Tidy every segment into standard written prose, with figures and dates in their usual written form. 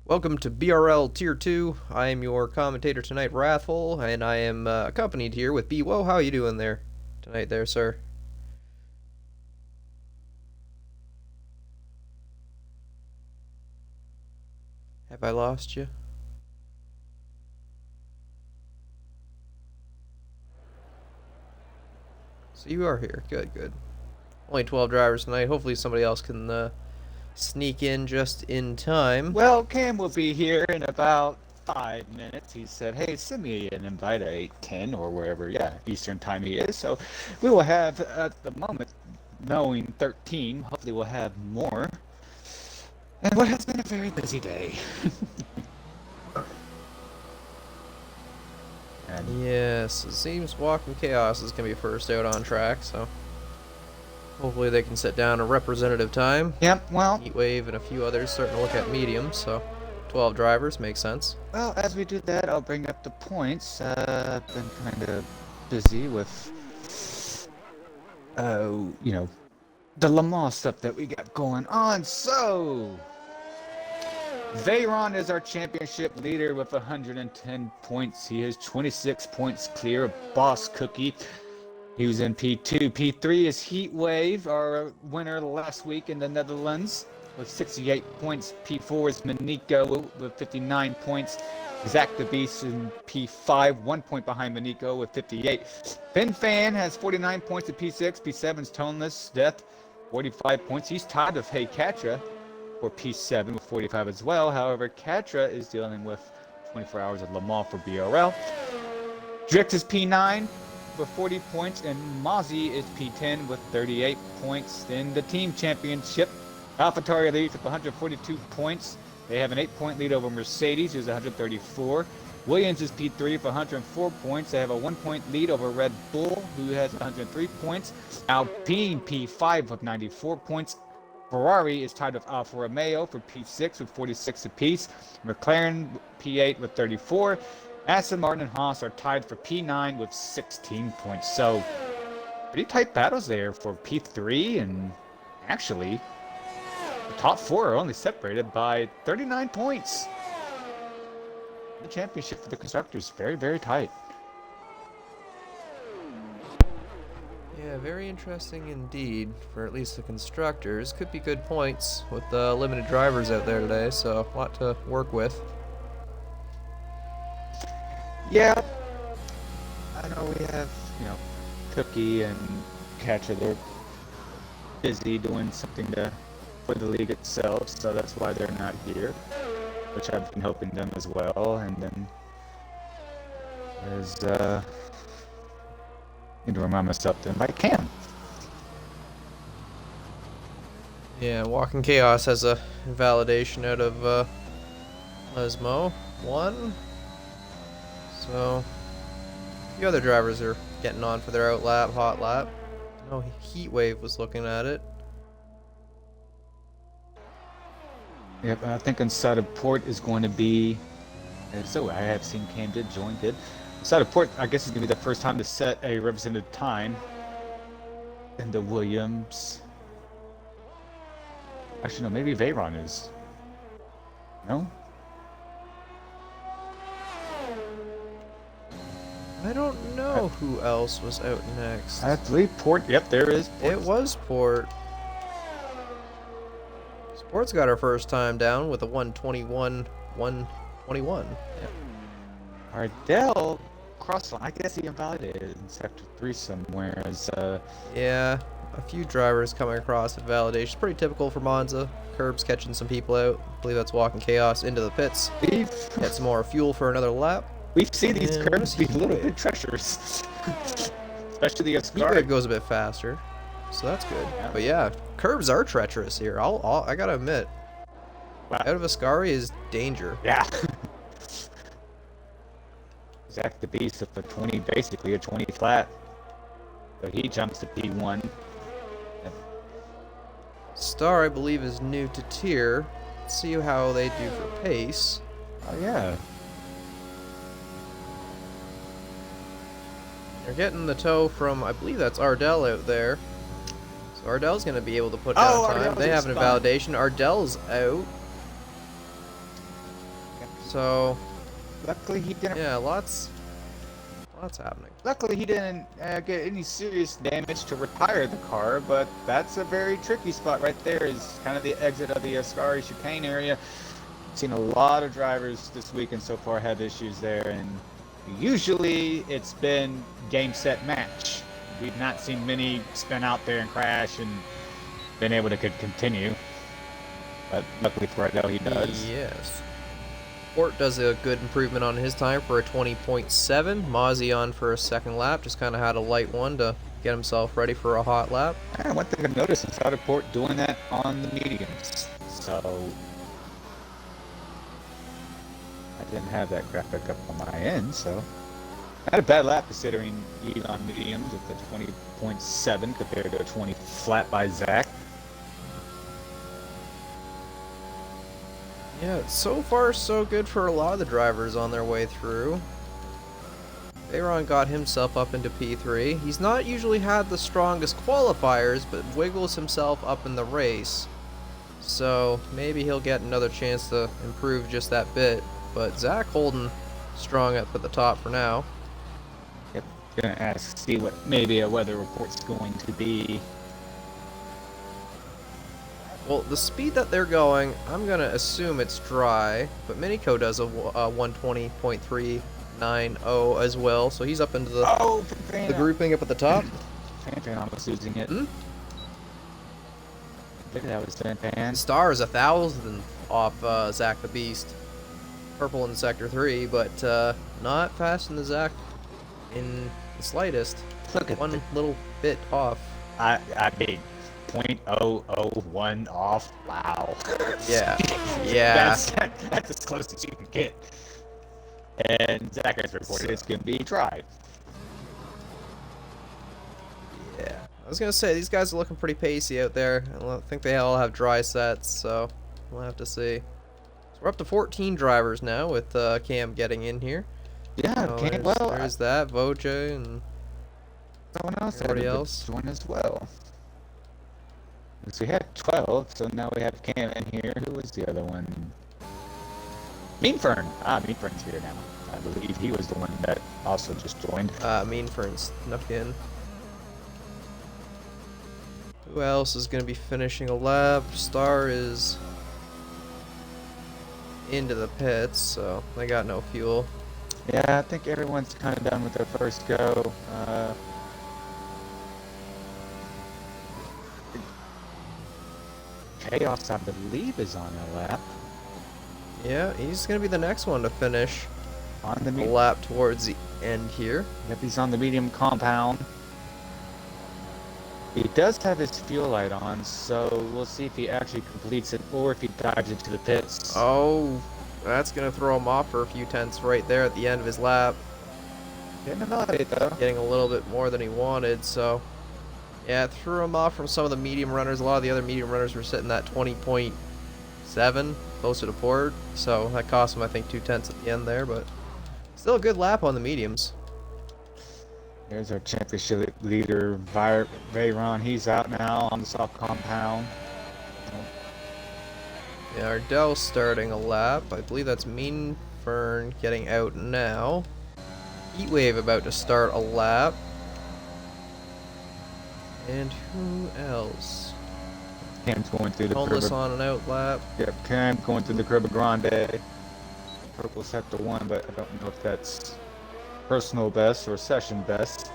Welcome to BRL Tier 2. I am your commentator tonight, Wrathful, and I am accompanied here with B. Whoa, how are you doing there tonight there, sir? Have I lost you? So you are here. Good, good. Only 12 drivers tonight. Hopefully somebody else can sneak in just in time. Well, Cam will be here in about 5 minutes. He said, hey, send me an invite at 8:10 or wherever, Eastern time he is. So we will have, at the moment, knowing 13, hopefully we'll have more. And what has been a very busy day. Yes, it seems Walking Chaos is going to be first out on track, so hopefully they can set down a representative time. Yep, well, Heatwave and a few others starting to look at mediums, so 12 drivers makes sense. Well, as we do that, I'll bring up the points. I've been kind of busy with, the Le Mans stuff that we got going on. So, Veyron is our championship leader with 110 points. He is 26 points clear of Boss Cookie. He was in P2. P3 is Heatwave, our winner last week in the Netherlands, with 68 points. P4 is Manico with 59 points. Zach the Beast in P5, 1 point behind Manico with 58. Ben Fan has 49 points at P6. P7's Toneless Death, 45 points. He's tied with Hey Katra for P7 with 45 as well. However, Katra is dealing with 24 hours of Le Mans for BRL. Drix is P9 with 40 points, and Mozzie is P10 with 38 points. In the team championship, AlphaTauri leads with 142 points. They have an 8-point lead over Mercedes, who's 134. Williams is P3 with 104 points. They have a 1-point lead over Red Bull, who has 103 points. Alpine P5 with 94 points. Ferrari is tied with Alfa Romeo for P6 with 46 apiece. McLaren P8 with 34. Aston Martin and Haas are tied for P9 with 16 points. So, pretty tight battles there for P3, and actually, the top four are only separated by 39 points. The championship for the constructors, very, very tight. Yeah, very interesting indeed for at least the constructors. Could be good points with the limited drivers out there today, so a lot to work with. Yeah, I know we have, Cookie and Catcher. They're busy doing something for the league itself, so that's why they're not here, which I've been helping them as well. And then there's, need to remind myself to invite Cam. Yeah, Walking Chaos has a validation out of Lesmo. 1. So, a few other drivers are getting on for their outlap, hot lap. I know Heatwave was looking at it. Yep, I think inside of port is going to be. So I have seen Cam did join. Inside of port, I guess it's going to be the first time to set a representative time. And the Williams. Actually, no, maybe Veyron is. No? I don't know who else was out next. I believe port. Yep, there is. Port. It was Port. Sport's got her first time down with a 121. Yep. Ardell crossed. I guess he invalidated in sector 3 somewhere. Yeah, a few drivers coming across at validation. Pretty typical for Monza. Curbs catching some people out. I believe that's Walking Chaos into the pits. Get some more fuel for another lap. We've seen these curbs be a little bit treacherous. Especially the Ascari. Heatwave goes a bit faster, so that's good. Yeah. But yeah, curbs are treacherous here. I gotta admit. Wow. Out of Ascari is danger. Yeah. Zach the Beast with a 20, basically a 20 flat. So he jumps to P1. Star, I believe, is new to tier. Let's see how they do for pace. Oh yeah. They're getting the tow from, I believe that's Ardell out there. So Ardell's going to be able to put down time. They have an invalidation. Ardell's out. So, Luckily, he didn't. yeah, lots happening. Luckily, he didn't get any serious damage to retire the car, but that's a very tricky spot right there. Is kind of the exit of the Ascari chicane area. Seen a lot of drivers this weekend so far have issues there, and usually it's been game, set, match. We've not seen many spin out there and crash and been able to continue. But luckily for Adele, he does. Yes. Port does a good improvement on his time for a 20.7. Mozzie on for a second lap. Just kind of had a light one to get himself ready for a hot lap. And one thing I've noticed is how Port doing that on the mediums. So I didn't have that graphic up on my end, so I had a bad lap considering he's on mediums with a 20.7 compared to a 20 flat by Zach. Yeah, so far so good for a lot of the drivers on their way through. Bayron got himself up into P3. He's not usually had the strongest qualifiers, but wiggles himself up in the race. So maybe he'll get another chance to improve just that bit. But Zach holding strong up at the top for now. Yep, gonna ask, see what maybe a weather report's going to be. Well, the speed that they're going, I'm going to assume it's dry, but Minico does a 120.390 as well, so he's up into the grouping up at the top. Fan almost losing it. I think that was Fan. Star is 1,000 off Zach the Beast. Purple in Sector 3, but not faster than Zach in the slightest. Look at one little bit off. I mean, 0.001 off. Wow. Yeah. Yeah. That's as close as you can get. And Zach has reported it's going to be dry. Yeah. I was going to say, these guys are looking pretty pacey out there. I think they all have dry sets, so we'll have to see. So we're up to 14 drivers now with Cam getting in here. Yeah, Cam, there's that, Voja, and someone else everybody else. Join as well. So we had 12, so now we have Cam in here. Who was the other one? Mean Fern. Mean Fern's here now. I believe he was the one that also just joined. Mean Fern snuck in. Who else is going to be finishing a lap? Star is into the pits, so they got no fuel. Yeah, I think everyone's kind of done with their first go. Chaos, I believe, is on a lap. Yeah, he's going to be the next one to finish on the lap towards the end here. Yep, he's on the medium compound. He does have his fuel light on, so we'll see if he actually completes it or if he dives into the pits. Oh, that's going to throw him off for a few tenths right there at the end of his lap. Getting him elevated, though. Getting a little bit more than he wanted, so yeah, it threw him off from some of the medium runners. A lot of the other medium runners were sitting at 20.7, closer to port, so that cost him, I think, 2 tenths at the end there, but still a good lap on the mediums. There's our championship leader, Veyron. He's out now on the soft compound. Yeah, Ardell's starting a lap. I believe that's Mean Fern getting out now. Heatwave about to start a lap. And who else? Cam's going through the Homeless on an out lap. Yep, Cam going through the Curva Grande. Purple sector 1, but I don't know if that's personal best or session best.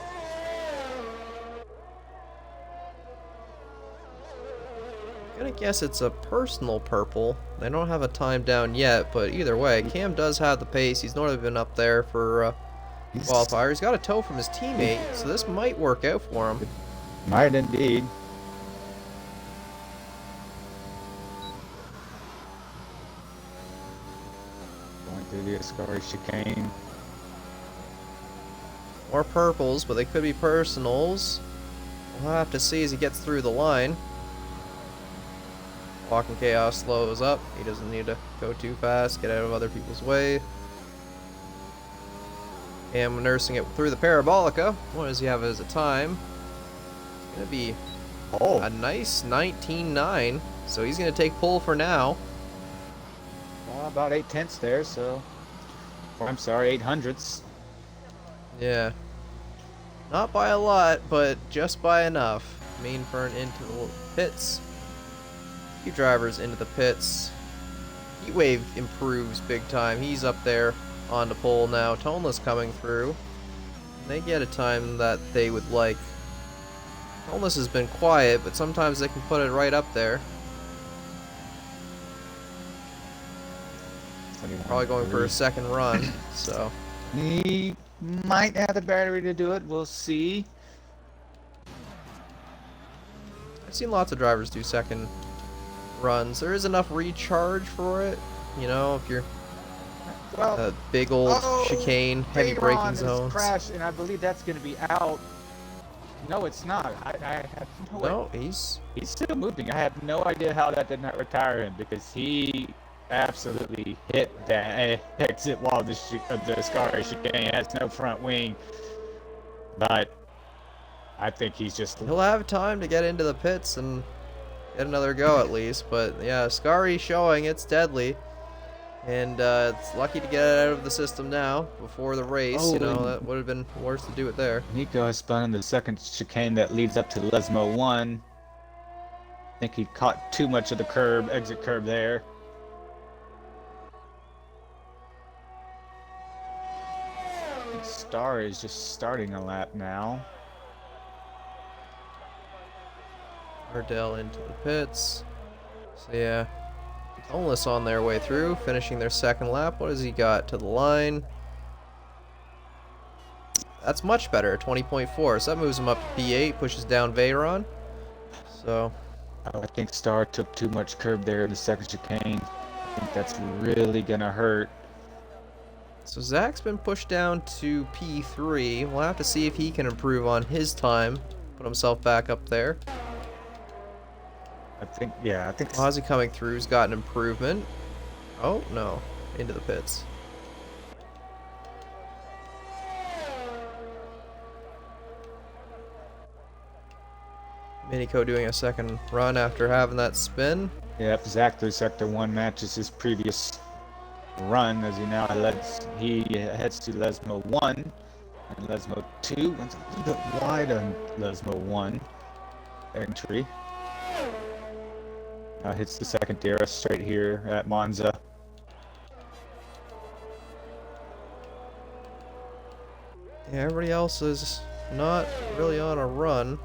I'm gonna guess it's a personal purple. They don't have a time down yet, but either way, Cam does have the pace. He's normally been up there for qualifier. He's got a tow from his teammate, so this might work out for him. Might indeed. Going through the Ascari chicane. More purples, but they could be personals. We'll have to see as he gets through the line. Walking Chaos slows up. He doesn't need to go too fast, get out of other people's way. And nursing it through the Parabolica. What does he have as a time? It's going to be a nice 19.9. So he's going to take pole for now. About 8/10 there, so. Or I'm sorry, 8/100. Yeah. Not by a lot, but just by enough. Mean Fern into the pits. Few drivers into the pits. Heatwave improves big time. He's up there on the pole now. Toneless coming through. They get a time that they would like. Toneless has been quiet, but sometimes they can put it right up there. Probably going for a second run, so. He might have the battery to do it. We'll see. I've seen lots of drivers do second runs. There is enough recharge for it. You know, if you're a big old chicane, heavy braking zones. Crashed, and I believe that's going to be out. No, it's not. I have no. He's still moving. I have no idea how that did not retire him because he absolutely hit that exit while the Scar chicane has no front wing. But I think he's just. He'll have time to get into the pits and get another go at least. But yeah, Scary showing it's deadly. And it's lucky to get it out of the system now before the race. You know, that would have been worse to do it there. Nico has spun in the second chicane that leads up to Lesmo 1. I think he caught too much of the exit curb there. Star is just starting a lap now. Ardell into the pits. So yeah, Toneless on their way through, finishing their second lap. What has he got to the line? That's much better, 20.4. So that moves him up to P8, pushes down Veyron. So I think Star took too much curb there in the second chicane. I think that's really gonna hurt. So Zach's been pushed down to P3. We'll have to see if he can improve on his time. Put himself back up there. I think Ozzy coming through has got an improvement. Oh, no. Into the pits. Minico doing a second run after having that spin. Yep, Zach through Sector 1 matches his previous run as he heads to Lesmo 1 and Lesmo 2. Runs a little bit wide on Lesmo 1 entry. Hits the second DRS straight here at Monza. Yeah, everybody else is not really on a run.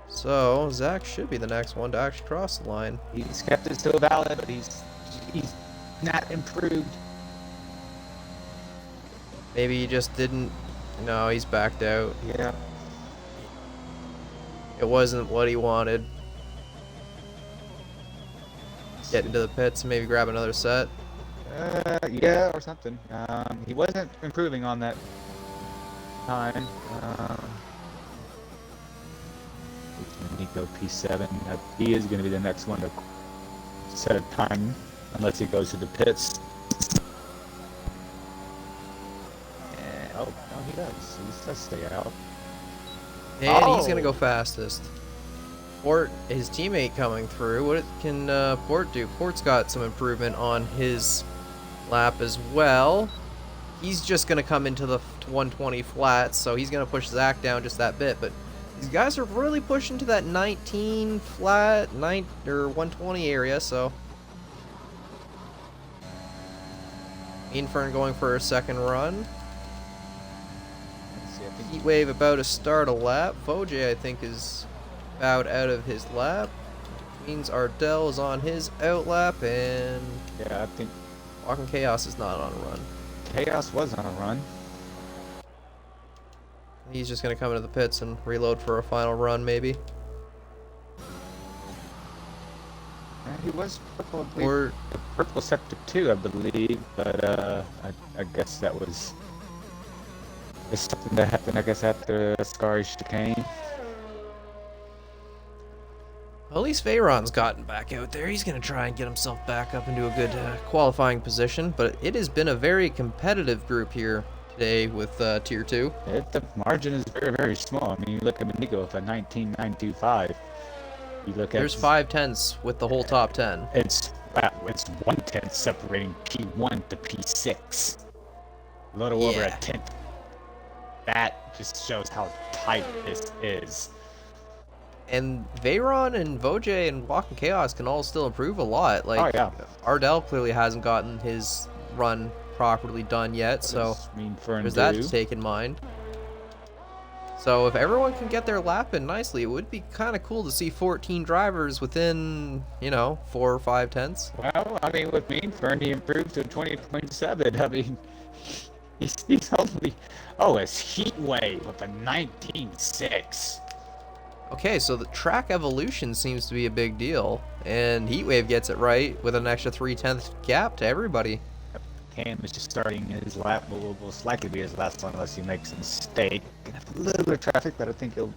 So Zach should be the next one to actually cross the line. He's kept it still valid, but he's not improved. Maybe he just didn't. No, he's backed out. Yeah. It wasn't what he wanted. Get into the pits and maybe grab another set. Yeah, or something. He wasn't improving on that time. Nico P7. He is going to be the next one to set a time unless he goes to the pits. Oh, no, he does. He does stay out. And he's going to go fastest. Port, his teammate coming through. What can Port do? Port's got some improvement on his lap as well. He's just going to come into the 120 flats, so he's going to push Zach down just that bit. But these guys are really pushing to that 19 flat, 120 area, so. Infern going for a second run. Heatwave about to start a lap. Foj, I think, is about out of his lap. Which means Ardell is on his out lap, and yeah, I think Walking Chaos is not on a run. Chaos was on a run. He's just going to come into the pits and reload for a final run, maybe. He was purple sector 2, I believe, but I guess that was something that happened, I guess, after Scary chicane. Well, at least Veyron's gotten back out there. He's going to try and get himself back up into a good qualifying position, but it has been a very competitive group here today with Tier 2. The margin is very, very small. I mean, you look at Minigo with a 19.925. You look at there's 5 tenths with the whole top 10. It's Wow, it's 1/10 separating P1 to P6. A little over a Yeah. tenth. That just shows how tight this is. And Veyron and Voj and Walking Chaos can all still improve a lot. Like, Oh, yeah. Ardell clearly hasn't gotten his run properly done yet, What so does Mean Fern there's that do? to take in mind. So if everyone can get their lap in nicely, it would be kind of cool to see 14 drivers within, 4 or 5 tenths. Well, I mean, with Mean Fern, he improved to 20.7. I mean, he's only... Oh, it's Heat Wave with a 19.6. Okay, so the track evolution seems to be a big deal, and Heatwave gets it right with an extra 3/10 gap to everybody. Cam is just starting his lap, but will most likely be his last one unless he makes a mistake. Gonna have a little bit of traffic, but I think he'll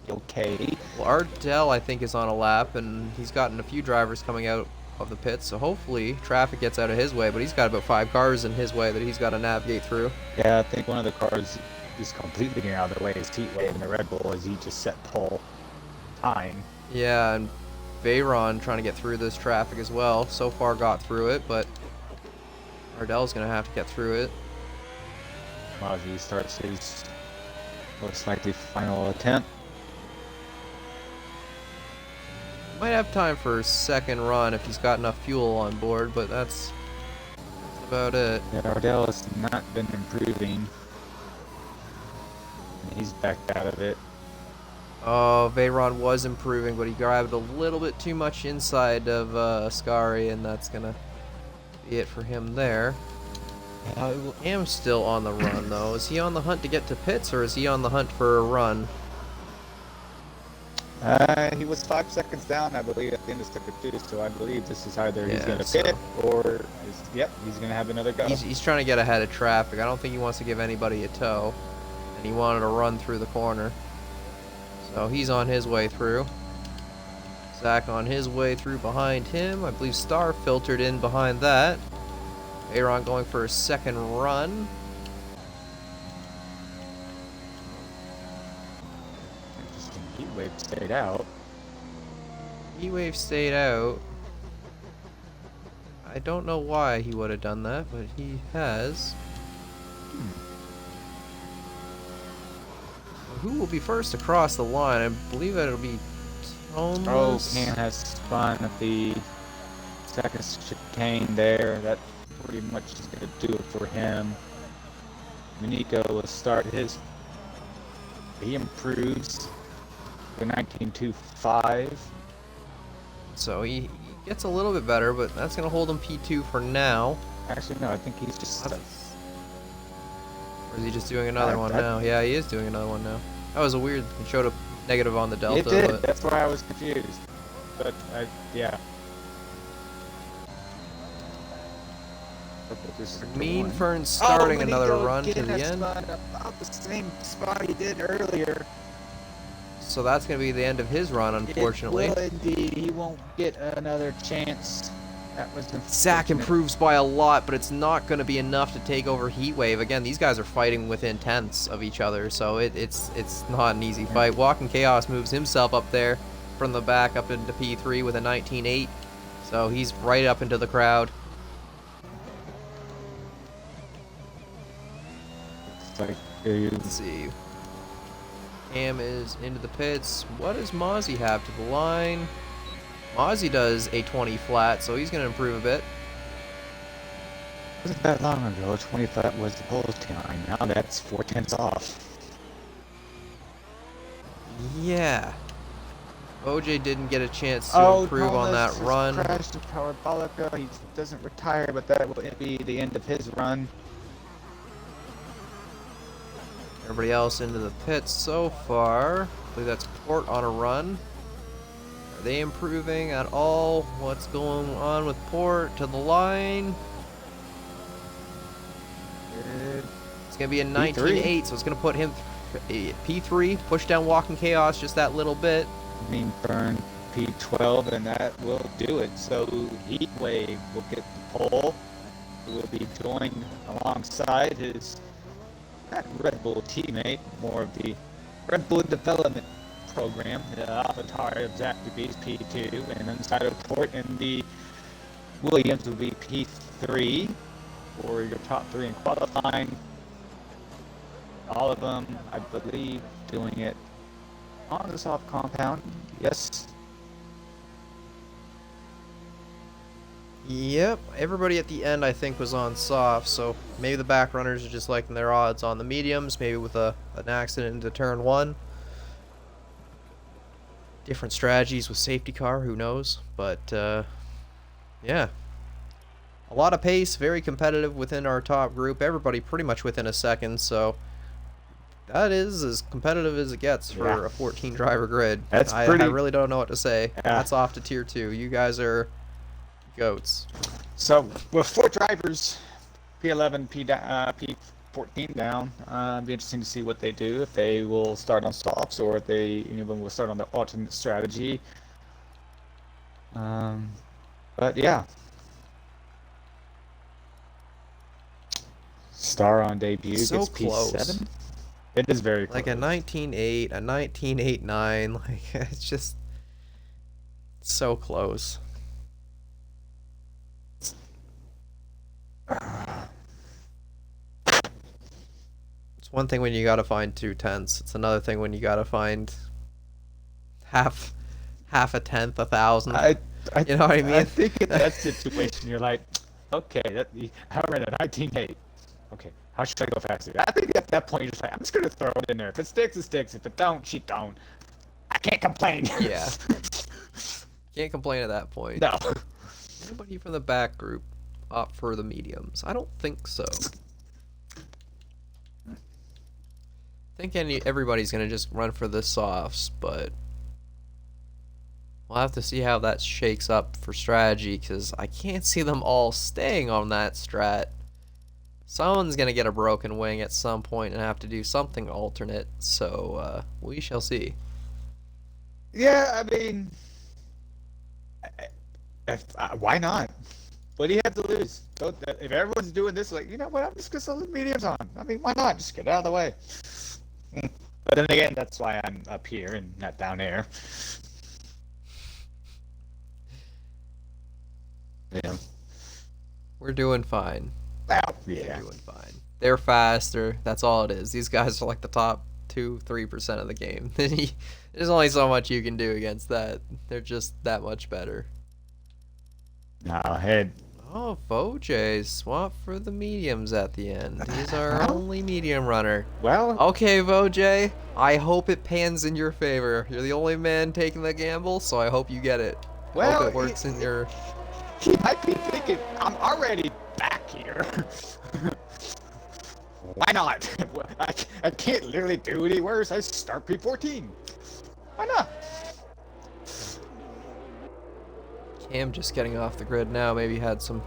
be okay. Well, Ardell, I think, is on a lap, and he's gotten a few drivers coming out of the pits, so hopefully traffic gets out of his way, but he's got about 5 cars in his way that he's got to navigate through. Yeah, I think one of the cars is completely getting out of the way is Heatwave, and the Red Bull as he just set pole time. Yeah, and Veyron trying to get through this traffic as well. So far got through it, but Ardell's going to have to get through it. Mozzie starts his most likely final attempt. Might have time for a second run if he's got enough fuel on board, but that's about it. Yeah, Ardell has not been improving. He's backed out of it. Oh, Veyron was improving, but he grabbed a little bit too much inside of Ascari, and that's going to be it for him there. I am still on the run, though. Is he on the hunt to get to pits, or is he on the hunt for a run? He was 5 seconds down, I believe, at the end of sector 2, so I believe this is either he's Yeah, going to so- pit or, he's going to have another go. He's trying to get ahead of traffic. I don't think he wants to give anybody a tow, and he wanted to run through the corner. So he's on his way through. Zach on his way through behind him. I believe Star filtered in behind that. Aaron going for a second run. Interesting. Heatwave stayed out. Heatwave stayed out. I don't know why he would have done that, but he has. Who will be first across the line? I believe it'll be Thomas. Oh, Cam has spun at the second chicane there. That pretty much is going to do it for him. Minico will start his. He improves to 19.25. So he gets a little bit better, but that's going to hold him P2 for now. Actually, no, I think he's just. Or is he just doing another one now? Yeah, he is doing another one now. That was a weird. It showed a negative on the delta. It did. But That's why I was confused. But yeah. Mean Fern starting another run to the end. About the same spot he did earlier. So that's going to be the end of his run, unfortunately. It will indeed. He won't get another chance. That was Zach unfortunate. improves by a lot, but it's not going to be enough to take over Heatwave. Again, these guys are fighting within tenths of each other, so it's not an easy fight. Walking Chaos moves himself up there from the back up into P3 with a 19.8, so he's right up into the crowd. It's like, Let's see. Cam is into the pits. What does Mozzie have to the line? Mozzie does a 20 flat, so he's going to improve a bit. wasn't that long ago. 25 was the pole time. Now that's 4/10 off. Yeah. OJ didn't get a chance to improve on that run. Crashed the Parabolica. He doesn't retire, but that will be the end of his run. Everybody else into the pits so far. I believe that's Port on a run. Are they improving at all? What's going on with Port to the line? It's going to be a 19.8, so it's going to put him P3, push down Walking Chaos just that little bit. Mean Burn P12, and that will do it. So Heatwave will get the pole. He will be joined alongside his Red Bull teammate, more of the Red Bull development program, the avatar of Zach DeBees P2, and inside of Port in the Williams will be P3 for your top 3 in qualifying. All of them, I believe, doing it on the soft compound. Yes. Yep, everybody at the end I think was on soft, so maybe the back runners are just liking their odds on the mediums, maybe with an accident into turn 1. Different strategies with safety car, who knows, but yeah. A lot of pace, very competitive within our top group, everybody pretty much within a second, so that is as competitive as it gets for a 14 driver grid. I really don't know what to say. That's off to tier 2. You guys are goats. So with 4 drivers, P11, P14 down, it'll be interesting to see what they do, if they will start on softs or if they even will start on the alternate strategy. But yeah. Star on debut So gets close. P7. It is very close. Like a 19.8, a 19.89, like it's just so close. It's one thing when you gotta find 2/10. It's another thing when you gotta find half a tenth, 1,000. You know what I mean? I think in that situation, you're like, okay, I ran a 19.8. Okay, how should I go faster? I think at that point, you're just like, I'm just going to throw it in there. If it sticks, it sticks. If it don't, she don't. I can't complain. Yeah. Can't complain at that point. No. Anybody from the back group opt for the mediums? I don't think so. I think everybody's going to just run for the softs, but we'll have to see how that shakes up for strategy, because I can't see them all staying on that strat. Someone's going to get a broken wing at some point and have to do something alternate, so we shall see. Yeah, I mean, why not? What do you have to lose? If everyone's doing this, like, you know what, I'm just going to throw the mediums on. I mean, why not? Just get out of the way. But then again, that's why I'm up here and not down there. Yeah. We're doing fine. Well, yeah. They're doing fine. They're faster. That's all it is. These guys are like the top 2-3% of the game. There's only so much you can do against that. They're just that much better. Now, head. Oh, Voj swap for the mediums at the end. He's our only medium runner. Well, okay, Voj. I hope it pans in your favor. You're the only man taking the gamble, so I hope you get it. Well, hope it works in your. He might be thinking, I'm already back here. Why not? I can't literally do any worse. I start P14. Why not? Cam just getting off the grid now. Maybe had some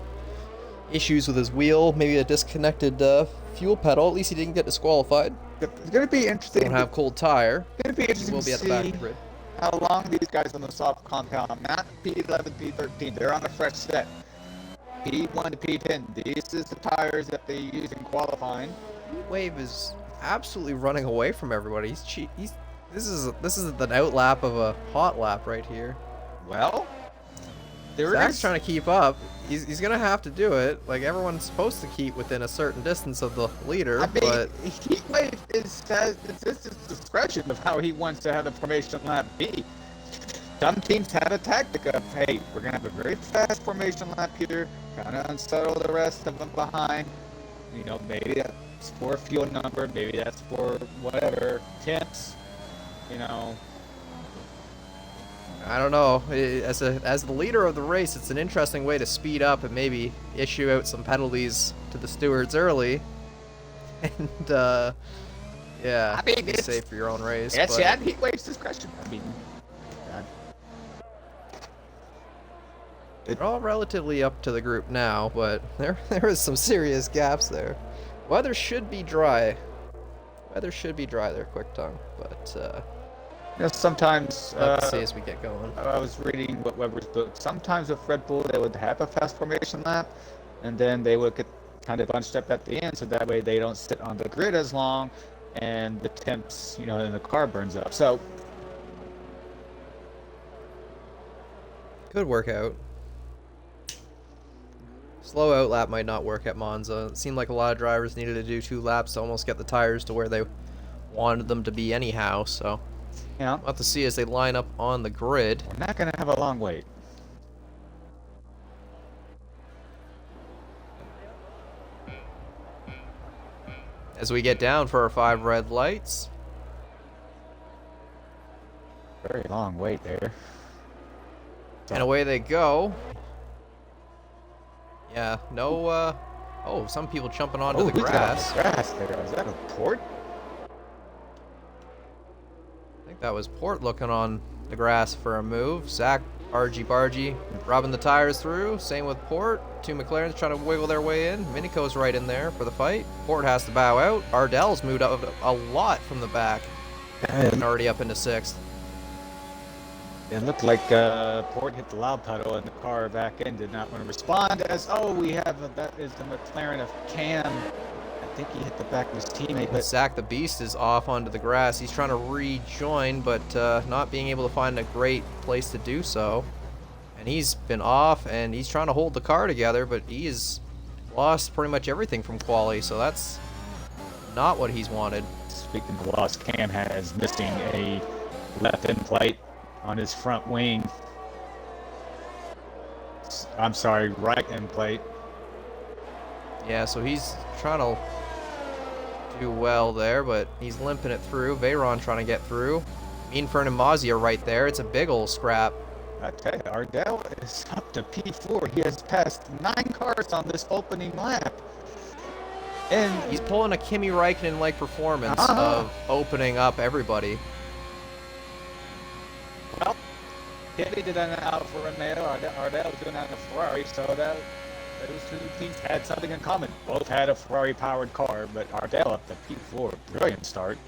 issues with his wheel. Maybe a disconnected fuel pedal. At least he didn't get disqualified. It's going to be interesting. Don't have cold tire. It's going to be interesting to be at the back of the grid. How long these guys on the soft compound, not P11, P13, they're on a fresh set. P1 to P10, this is the tires that they use in qualifying. Wave is absolutely running away from everybody. This is the outlap of a hot lap right here. Well, Zach's trying to keep up. He's gonna have to do it. Like, everyone's supposed to keep within a certain distance of the leader. I mean, but Heatwave it's his discretion of how he wants to have the formation lap be. Some teams have a tactic of, hey, we're gonna have a very fast formation lap here, kind of unsettle the rest of them behind. You know, maybe that's for fuel number, maybe that's for whatever temps. You know. I don't know. As the leader of the race, it's an interesting way to speed up and maybe issue out some penalties to the stewards early. And yeah, I mean, be safe for your own race. It's at Heatwave's discretion. I mean, they're all relatively up to the group now, but there is some serious gaps there. Weather should be dry. There, quick tongue, but. You know, sometimes let's see as we get going. I was reading what Weber's book. Sometimes with Red Bull, they would have a fast formation lap, and then they would get kind of bunched up at the end, so that way they don't sit on the grid as long, and the temps, you know, and the car burns up. So, good workout. Slow out lap might not work at Monza. It seemed like a lot of drivers needed to do 2 laps to almost get the tires to where they wanted them to be anyhow, so Yeah, we'll have to see as they line up on the grid. we're not going to have a long wait. As we get down for our 5 red lights. Very long wait there. And away they go. Yeah, no, oh, some people jumping onto the grass. The grass there. Is that a port? I think that was Port looking on the grass for a move. Zach, Bargy, robbing the tires through. Same with Port. 2 McLarens trying to wiggle their way in. Minico's right in there for the fight. Port has to bow out. Ardell's moved up a lot from the back. And already up into 6th. It looked like Port hit the loud pedal and the car back end did not want to respond as, that is the McLaren of Cam. I think he hit the back of his teammate. But Zach the Beast is off onto the grass. He's trying to rejoin, but not being able to find a great place to do so. And he's been off, and he's trying to hold the car together, but he has lost pretty much everything from quali, so that's not what he's wanted. Speaking of loss, Cam has missing a left end plate on his front wing. I'm sorry, right end plate. Yeah, so he's trying to do well there, but he's limping it through. Veyron trying to get through. Meanfern and Mozzie are right there. It's a big old scrap. I tell you, Ardell is up to P4. He has passed 9 cars on this opening lap. And he's pulling a Kimi Räikkönen-like performance of opening up everybody. Well, Kitty did an Alfa Romeo, Ardell was doing that in a Ferrari, so that those 2 teams had something in common. Both had a Ferrari-powered car, but Ardell up to P4. Brilliant start.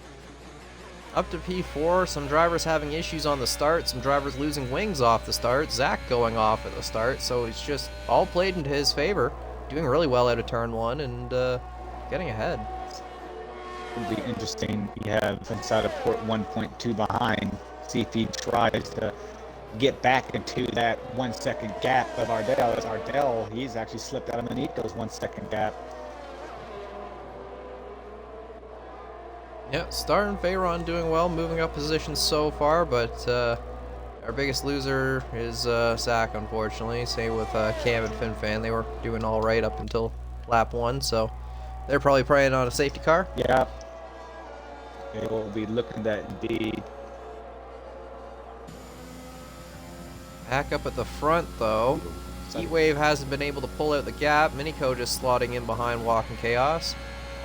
Up to P4, some drivers having issues on the start, some drivers losing wings off the start, Zach going off at the start, so it's just all played into his favor. Doing really well out of turn 1 and getting ahead. It'll be interesting. You have inside of port 1.2 behind. See if he tries to get back into that 1 second gap of Ardell. As Ardell, he's actually slipped out of Manico's 1 second gap. Yeah, Star and Veyron doing well, moving up positions so far, but our biggest loser is Zach, unfortunately. Same with Cam and FinFan. They were doing all right up until lap 1, so they're probably praying on a safety car. Yeah, they will be looking at indeed. Back up at the front, though. Heatwave hasn't been able to pull out the gap. Minico just slotting in behind Walking Chaos.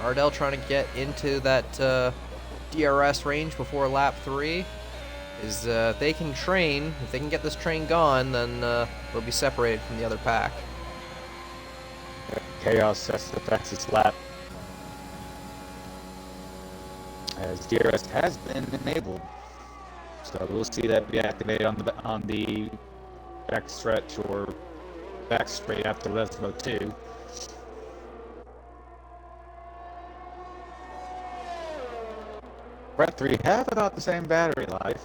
Ardell trying to get into that DRS range before lap 3. Is if they can train, if they can get this train gone, then they'll be separated from the other pack. Chaos sets the fastest lap. As DRS has been enabled. So we'll see that be activated on the back stretch or back straight after Lesbo 2. Brett 3 have about the same battery life.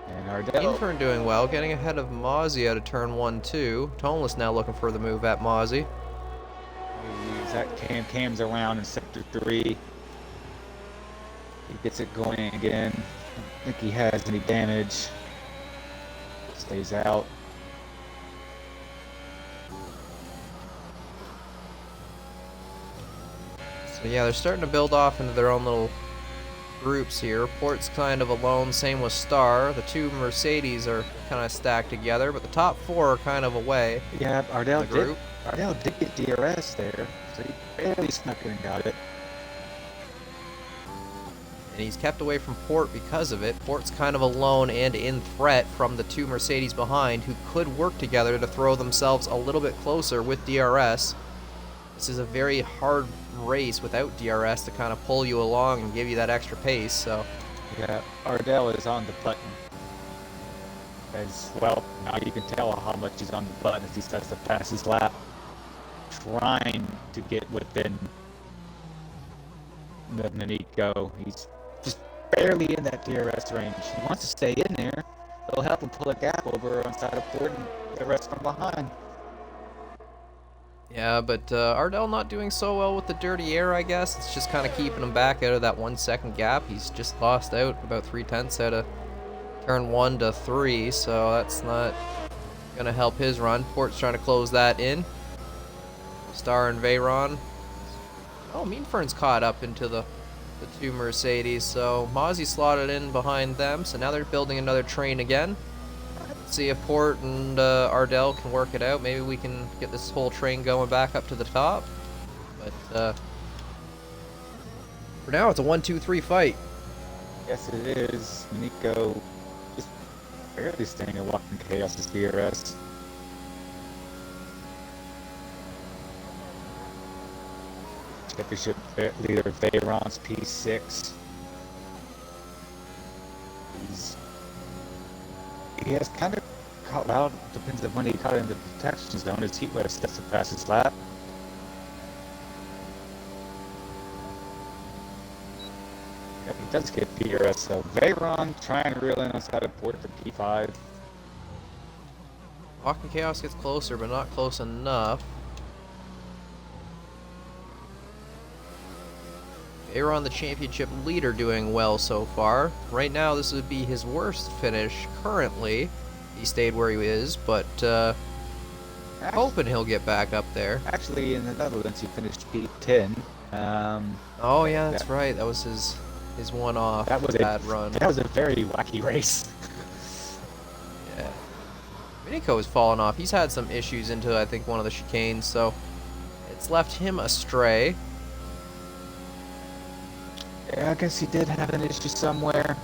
And Ardell. Infern doing well, getting ahead of Mozzie out of turn 1-2. Toneless now looking for the move at Mozzie. That Cam's around in sector 3. He gets it going again. I don't think he has any damage. Stays out. So yeah, they're starting to build off into their own little groups here. Port's kind of alone, same with Star. The 2 Mercedes are kind of stacked together, but the top 4 are kind of away. Yeah, Ardell did get DRS there, so he barely snuck it and got it. And he's kept away from Port because of it. Port's kind of alone and in threat from the 2 Mercedes behind who could work together to throw themselves a little bit closer with DRS. This is a very hard race without DRS to kind of pull you along and give you that extra pace, so. Yeah, Ardell is on the button. As well, now you can tell how much he's on the button as he starts to pass his lap. Trying to get within the Manico. He's just barely in that DRS range. He wants to stay in there. It'll help him pull a gap over on side of Port and the rest from behind. Yeah, but Ardell not doing so well with the dirty air, I guess. It's just kind of keeping him back out of that 1 second gap. He's just lost out about 3/10 out of turn 1 to 3, so that's not going to help his run. Port's trying to close that in. Star and Veyron. Oh, Meanfern's caught up into the two Mercedes, so Mozzie slotted in behind them, so now they're building another train again. Let's see if Port and Ardell can work it out. Maybe we can get this whole train going back up to the top. But for now, it's a 1-2-3 fight. Yes, it is. Nico just barely staying a walking chaos' BRS. Championship leader Veyron's P6. He has kind of caught out, depends on when he caught in the detection zone. His heat wave steps to pass his lap. Yeah, he does get BRS, so Veyron trying to reel in on side of Port for P5. Walking Chaos gets closer, but not close enough. Veyron, the championship leader, doing well so far. Right now, this would be his worst finish currently. He stayed where he is, but hoping he'll get back up there. Actually, in the Netherlands, he finished P10. Oh yeah, that's right. That was his one-off bad run. That was a very wacky race. Yeah. Minico has fallen off. He's had some issues into, I think, one of the chicanes, so it's left him astray. Yeah, I guess he did have an issue somewhere.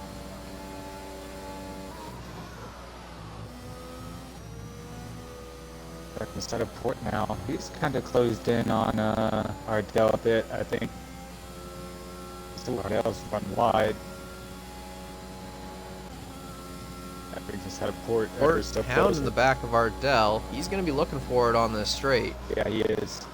Back inside of Port now. He's kind of closed in on Ardell a bit, I think. Still Ardell's run wide. That brings us out of Port. Port hound in the back of Ardell. He's going to be looking for it on this straight. Yeah, he is.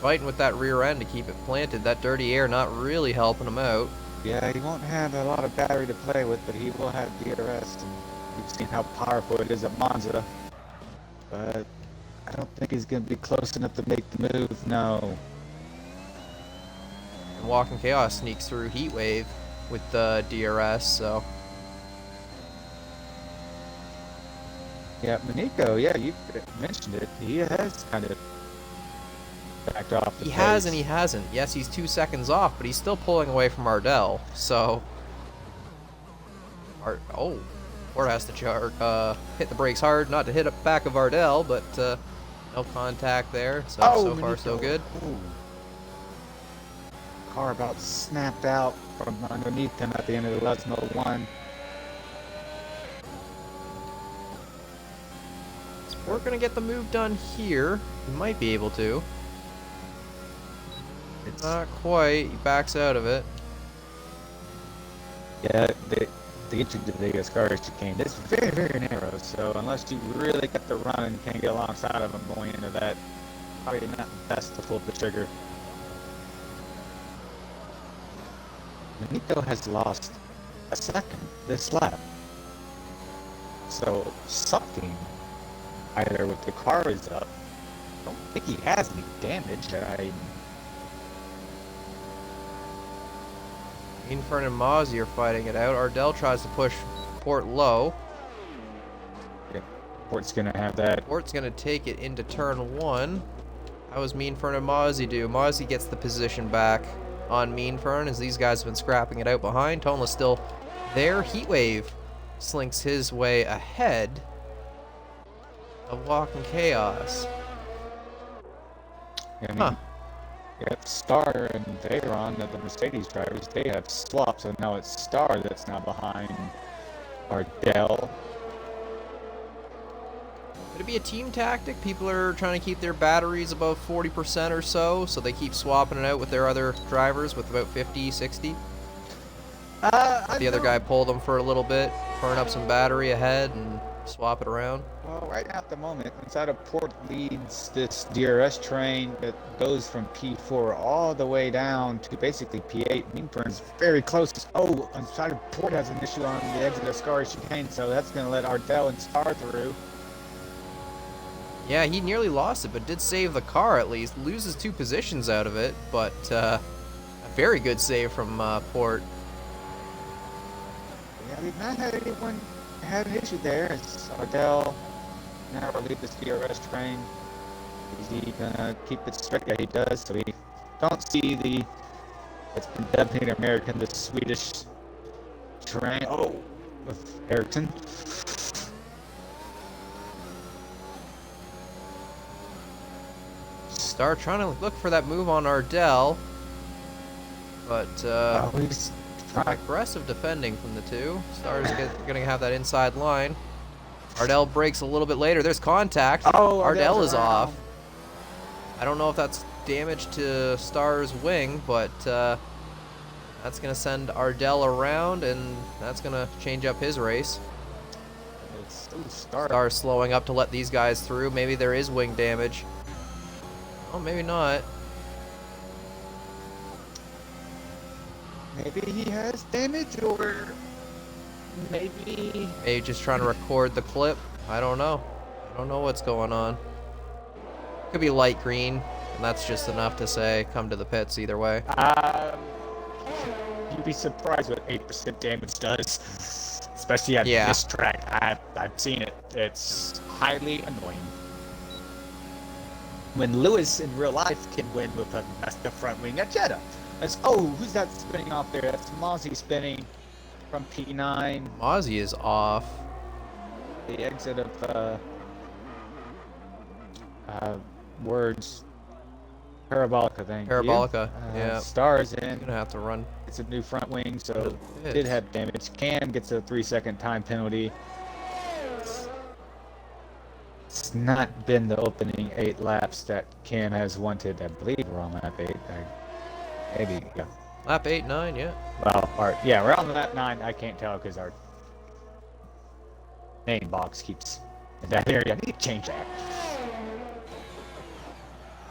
Fighting with that rear end to keep it planted. That dirty air not really helping him out. Yeah, he won't have a lot of battery to play with, but he will have DRS, and we've seen how powerful it is at Monza. But I don't think he's going to be close enough to make the move, no. And Walking Chaos sneaks through Heatwave with the DRS, so. Yeah, Manico, yeah, you mentioned it. He has kind of backed off the He pace. has and he hasn't. Yes, he's 2 seconds off, but he's still pulling away from Ardell. So, Port has to hit the brakes hard, not to hit up back of Ardell, but no contact there. So so far so good. Ooh. Car about snapped out from underneath him at the end of the Lesmo 1. Is Port gonna get the move done here? He might be able to. It's Not quite. He backs out of it. Yeah, the entry to the Vegas car chicane is very, very narrow, so unless you really get the run and can't get alongside of him going into that, probably not best to pull the trigger. Nico has lost a second this lap. So something, either with the car is up, I don't think he has any damage. Infern and Mozzie are fighting it out. Ardell tries to push Port low. Yeah, Port's gonna have that. Port's gonna take it into turn 1. How does Meanfern and Mozzie do? Mozzie gets the position back on Meanfern as these guys have been scrapping it out behind. Tonla's still there. Heatwave slinks his way ahead of Walking Chaos. I mean, yeah, Star and Veyron, the Mercedes drivers, they have swapped, so now it's Star that's now behind Ardell. Could it be a team tactic? People are trying to keep their batteries above 40% or so they keep swapping it out with their other drivers with about 50, 60. The other guy pulled them for a little bit. burn up some battery ahead and swap it around? Well, right now at the moment, inside of port leads this DRS train that goes from P4 all the way down to basically P8. Meanburn's very close. Oh, inside of port has an issue on the exit of Scary Chicane, so that's going to let Ardell and Star through. Yeah, he nearly lost it, but did save the car at least. Loses 2 positions out of it, but a very good save from Port. Yeah, we've not had anyone have an issue there. It's Ardell now relieve this DRS train. Is he gonna keep it straight? Yeah, he does. So we don't see it's been dubbed in American, the Swedish train. Oh, with Ericsson. Star trying to look for that move on Ardell, but He's aggressive defending from the two. Star's going to have that inside line. Ardell breaks a little bit later. There's contact. Oh, Ardell is around. off. I don't know if that's damage to Star's wing, but that's going to send Ardell around, and that's going to change up his race. Star slowing up to let these guys through. Maybe there is wing damage. Oh, maybe not. Maybe he has damage, or maybe just trying to record the clip. I don't know. I don't know what's going on. Could be light green, and that's just enough to say come to the pits either way. You'd be surprised what 8% damage does, especially at this track. I've seen it. It's highly annoying. When Lewis in real life can win with the front wing at Jeddah. Who's that spinning off there? That's Mozzie spinning from P9. Mozzie is off. The exit of words. Parabolica thing. Parabolica, yeah. Stars in. Gonna have to run. It's a new front wing, so did have damage. Cam gets a 3-second time penalty. It's not been the opening 8 laps that Cam has wanted. I believe we're on lap 8. Maybe, yeah. Lap 8, 9, yeah. Well, we're on lap 9. I can't tell because our name box keeps in that area. I need to change that.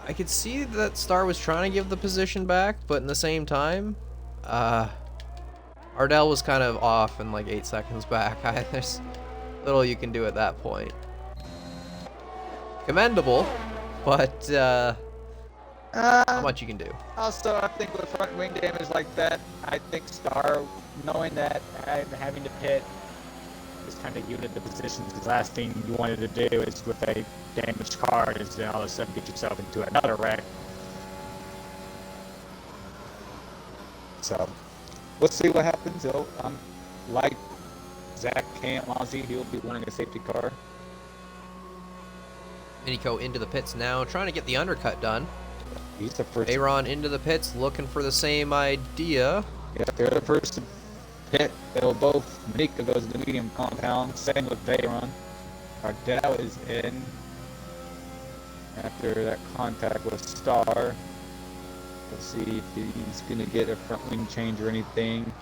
I could see that Star was trying to give the position back, but in the same time, Ardell was kind of off and like 8 seconds back. There's little you can do at that point. Commendable, but how much you can do. Also, I think with front wing damage like that, I think Star, knowing that and having to pit, just kind of unit the positions. The last thing you wanted to do is with a damaged car is then all of a sudden get yourself into another wreck. So, we'll see what happens. Like Zach Cam Ozzie, he'll be wanting a safety car. Minico into the pits now, trying to get the undercut done. He's the first. Aaron into the pits, looking for the same idea. Yeah, they're the first to pit. They'll both. Mika goes to the medium compound. Same with Aaron. Ardell is in after that contact with Star. Let's see if he's gonna get a front wing change or anything.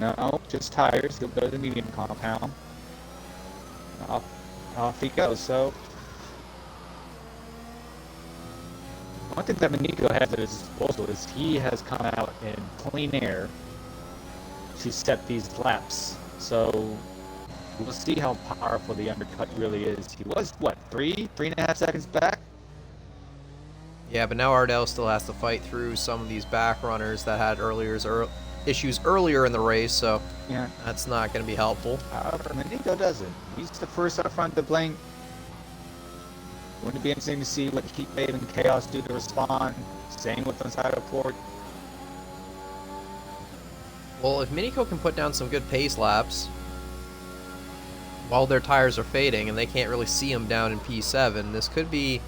No, just tires. He'll go to the medium compound. Off he goes. So one thing that Minico has at his disposal is he has come out in clean air to set these laps. So we'll see how powerful the undercut really is. He was, what, 3.5 seconds back? Yeah, but now Ardell still has to fight through some of these back runners that had issues earlier in the race, so yeah, that's not going to be helpful. However, Minico doesn't. He's the first up front to blink. Wouldn't it be interesting to see what Heatwave and Chaos do to respond? Same with inside of port. Well, if Minico can put down some good pace laps while their tires are fading and they can't really see them down in P7, this could be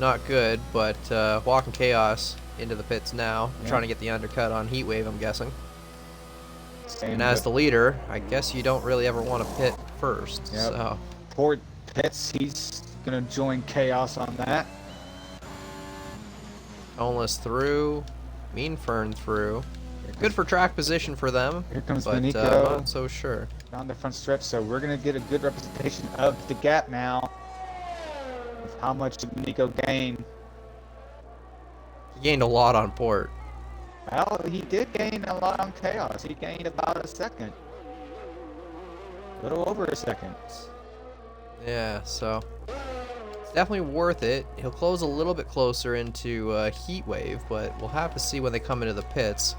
not good, but Walking Chaos into the pits now, trying to get the undercut on Heatwave, I'm guessing. And as the leader, I guess you don't really ever want to pit first. Yep. So Port pits, he's going to join Chaos on that. Oneless through, Mean Fern through. Good for track position for them, Here comes but Minico. not so sure. on the front stretch, so we're going to get a good representation of the gap now. Of how much did Nico gain? He gained a lot on port. Well, he did gain a lot on chaos. He gained about a second. A little over a second. Yeah, so it's definitely worth it. He'll close a little bit closer into Heat Wave, but we'll have to see when they come into the pits.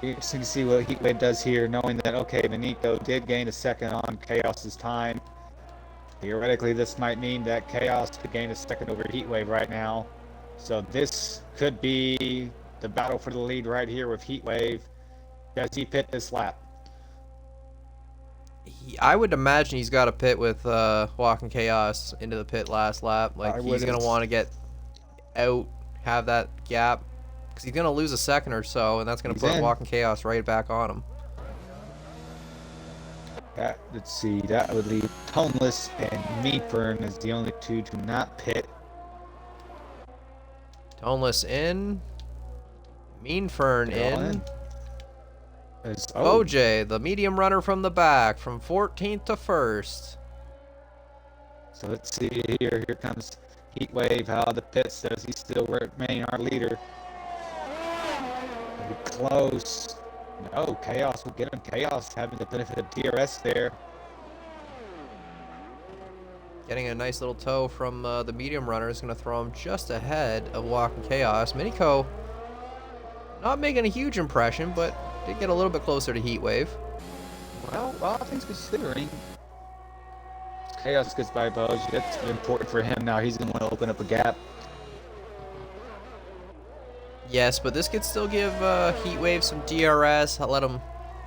Interesting to see what Heatwave does here, knowing that, okay, Nico did gain a second on Chaos's time. Theoretically, this might mean that Chaos could gain a second over Heatwave right now. So this could be the battle for the lead right here with Heatwave. Does he pit this lap? I would imagine he's got a pit with Walking Chaos into the pit last lap. Like, he's going to want to get out, have that gap. Because he's going to lose a second or so, and that's going to put Walking Chaos right back on him. Let's see, that would leave Toneless and Meatburn as the only two to not pit. Toneless in. Meanfern in. Oh. OJ, the medium runner from the back, from 14th to 1st. So let's see here. Here comes Heatwave. How the pits does he still remain our leader? Close. No, Chaos will get him. Chaos having the benefit of DRS there. Getting a nice little toe from the medium runner is going to throw him just ahead of Walking Chaos. Minico not making a huge impression, but did get a little bit closer to Heatwave. Well, all things considering, Chaos gets by Boj. That's important for him now. He's going to want to open up a gap. Yes, but this could still give Heatwave some DRS, let him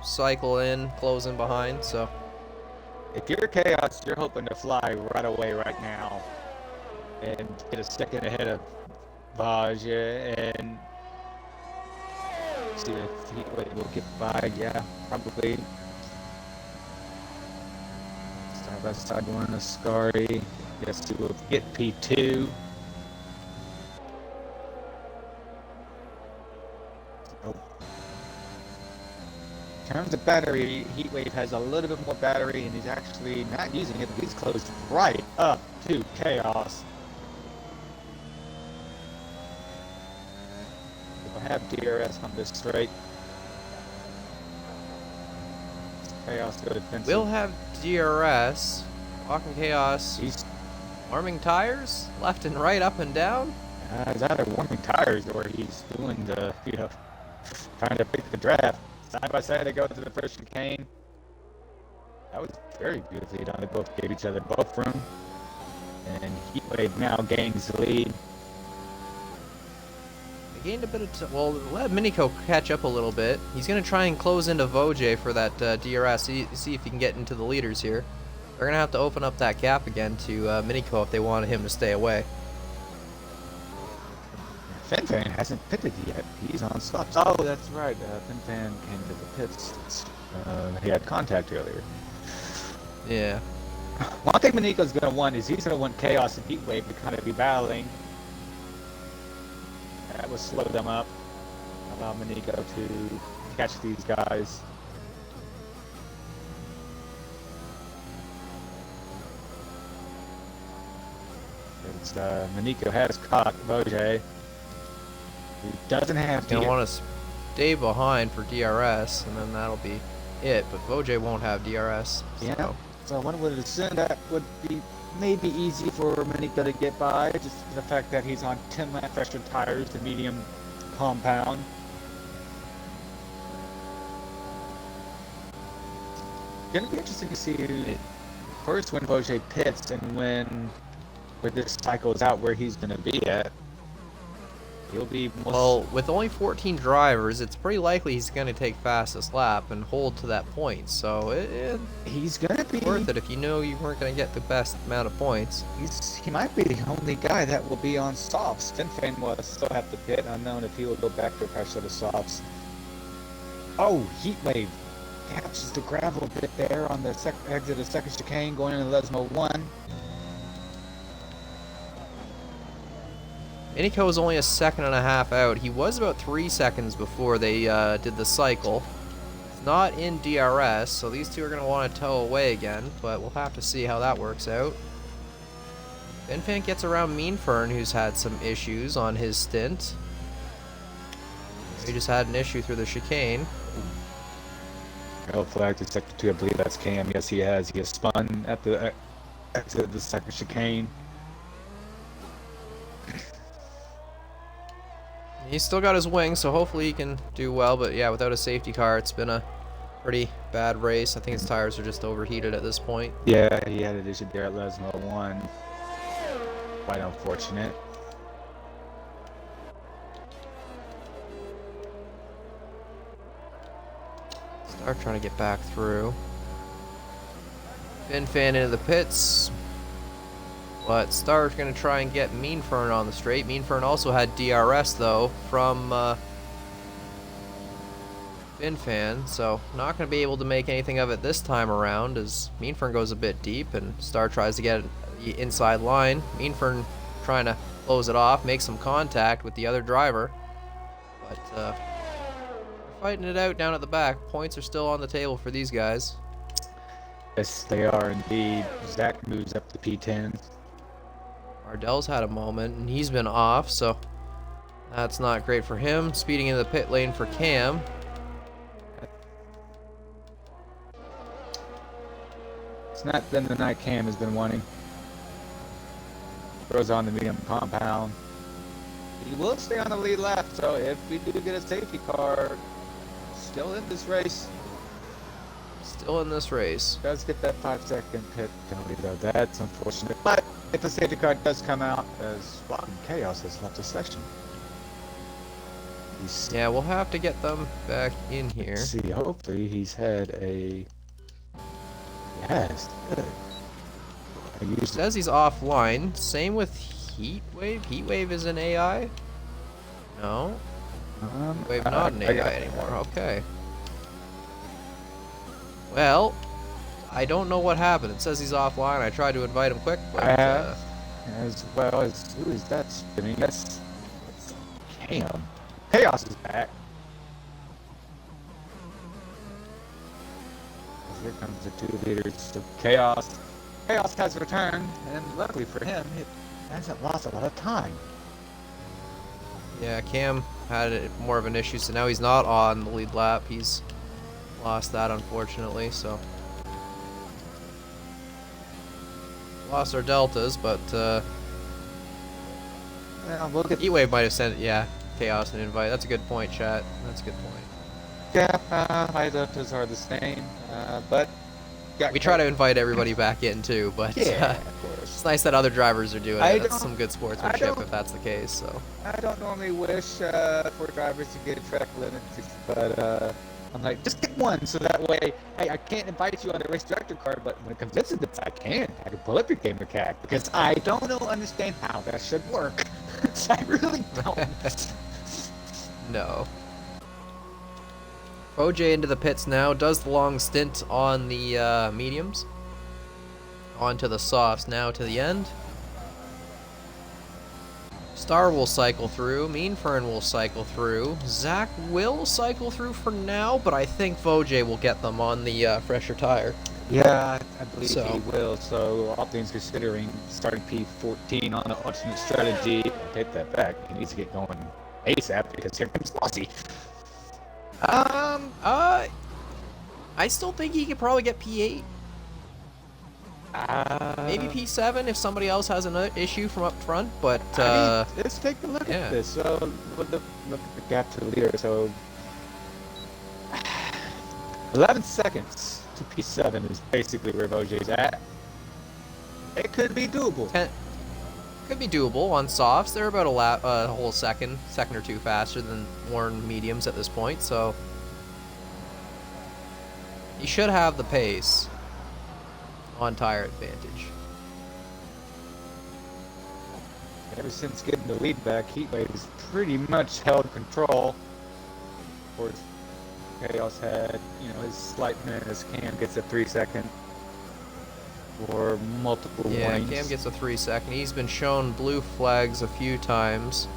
cycle in, close in behind, so. If you're Chaos, you're hoping to fly right away right now and get a second ahead of Boj and see if Heatwave will get by. Yeah, probably. Side by side one, Ascari. Yes, he will get P2. In terms of battery, Heatwave has a little bit more battery, and he's actually not using it. He's closed right up to Chaos. We'll have DRS on this straight. Chaos go defensive. We'll have DRS. Walking Chaos. He's warming tires, left and right, up and down. He's either warming tires or he's doing the, trying to pick the draft. Side by side, they go to the first chicane. That was very beautifully done. They both gave each other both room. And Heatwave now gains the lead. They gained a bit of well, let Minico catch up a little bit. He's going to try and close into Voj for that DRS. See if he can get into the leaders here. They're going to have to open up that gap again to Minico if they want him to stay away. Finfan hasn't pitted yet. He's on softs. Oh, that's right. Finfan came to the pits. He had contact earlier. Yeah. One thing Minico's going to want is he's going to want Chaos and Heatwave to kind of be battling. That will slow them up. Allow Minico to catch these guys. Minico has caught Voj. He doesn't have to. He's going to want to stay behind for DRS, and then that'll be it. But Voj won't have DRS. Yeah. So one would assume that would be maybe easy for Minico to get by, just the fact that he's on 10 lap pressure tires, the medium compound. Gonna be interesting to see first when Voj pits and when this cycle is out where he's gonna be at. He'll be well, with only 14 drivers, it's pretty likely he's going to take fastest lap and hold to that point. So he's going to be worth it if you know you weren't going to get the best amount of points. He might be the only guy that will be on softs. Finfan will still have to pit, unknown if he will go back to a fresh set of softs. Oh, Heatwave catches the gravel a bit there on the exit of second chicane going into Lesmo 1. Minico was only a second and a half out. He was about 3 seconds before they did the cycle. not in DRS, so these two are going to want to tow away again, but we'll have to see how that works out. Benfan gets around Meanfern, who's had some issues on his stint. He just had an issue through the chicane. Yellow flag to sector 2, I believe that's Cam. Yes, he has. He has spun at the exit of the second chicane. He's still got his wing, so hopefully he can do well, but yeah, without a safety car, it's been a pretty bad race. I think his tires are just overheated at this point. Yeah, he had an issue there at Lesmo 1. Quite unfortunate. Start trying to get back through. Benfan into the pits. But Star's going to try and get Meanfern on the straight. Meanfern also had DRS, though, from Benfan. So not going to be able to make anything of it this time around as Meanfern goes a bit deep and Star tries to get the inside line. Meanfern trying to close it off, make some contact with the other driver. But fighting it out down at the back. Points are still on the table for these guys. Yes, they are indeed. Zach moves up to P10. Ardell's had a moment, and he's been off, so that's not great for him. Speeding into the pit lane for Cam. It's not been the night Cam has been wanting. Throws on the medium compound. He will stay on the lead lap, so if we do get a safety car, still in this race. Still in this race. Does get that 5-second pit penalty, though. That's unfortunate. But if the safety car does come out, as Walking Chaos has left the section. Yeah, we'll have to get them back in here. Let's see, hopefully he's had a... Yes, good. It says he's offline. Same with Heatwave. Heatwave is an AI? No. Heatwave not an AI anymore. Okay. Well, I don't know what happened. It says he's offline. I tried to invite him quick, but... I have, as well as... Who is that spinning? That's Cam. Chaos is back. Here comes the 2 leaders of Chaos. Chaos has returned, and luckily for him, it hasn't lost a lot of time. Yeah, Cam had more of an issue, so now he's not on the lead lap. He's lost that, unfortunately, so... Lost our deltas, but, Yeah, we'll get... Heatwave might have sent, yeah, Chaos an invite. That's a good point, chat. That's a good point. Yeah, my deltas are the same, but... We try to invite everybody back in, too, but yeah, of course. it's nice that other drivers are doing it. That's some good sportsmanship if that's the case, so... I don't normally wish for drivers to get a track limit, but I'm like, just get one, so that way, hey, I can't invite you on the race director card, but when it comes to this, I can pull up your gamer tag, because I don't understand how that should work. I really don't. No. OJ into the pits now, does the long stint on the mediums. On to the softs now to the end. Star will cycle through, Meanfern will cycle through, Zach will cycle through for now, but I think Voj will get them on the fresher tire. Yeah, I believe he will, so all things considering, starting P14 on an alternate strategy, take that back, he needs to get going ASAP, because here comes Bossy. I still think he could probably get P8. Maybe P7 if somebody else has an issue from up front, but I mean, let's take a look at this. So look at the gap to the leader. So 11 seconds to P7 is basically where Voj's at. It could be doable. Could be doable on softs. They're about a whole second or two faster than worn mediums at this point, so he should have the pace on tire advantage. Ever since getting the lead back, Heatwave has pretty much held control. Of course, Chaos had, his slight minute as Cam gets a 3-second for multiple warnings. Cam gets a 3-second. He's been shown blue flags a few times.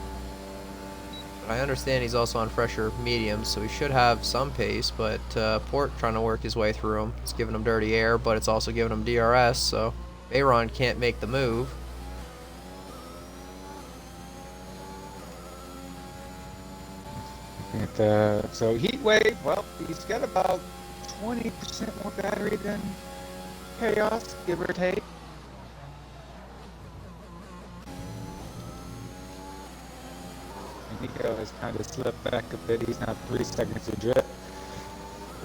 But I understand he's also on fresher mediums, so he should have some pace, but Port trying to work his way through him. It's giving him dirty air, but it's also giving him DRS, so Veyron can't make the move. So Heatwave, well, he's got about 20% more battery than Chaos, give or take. And Nico has kind of slipped back a bit. He's now 3 seconds adrift.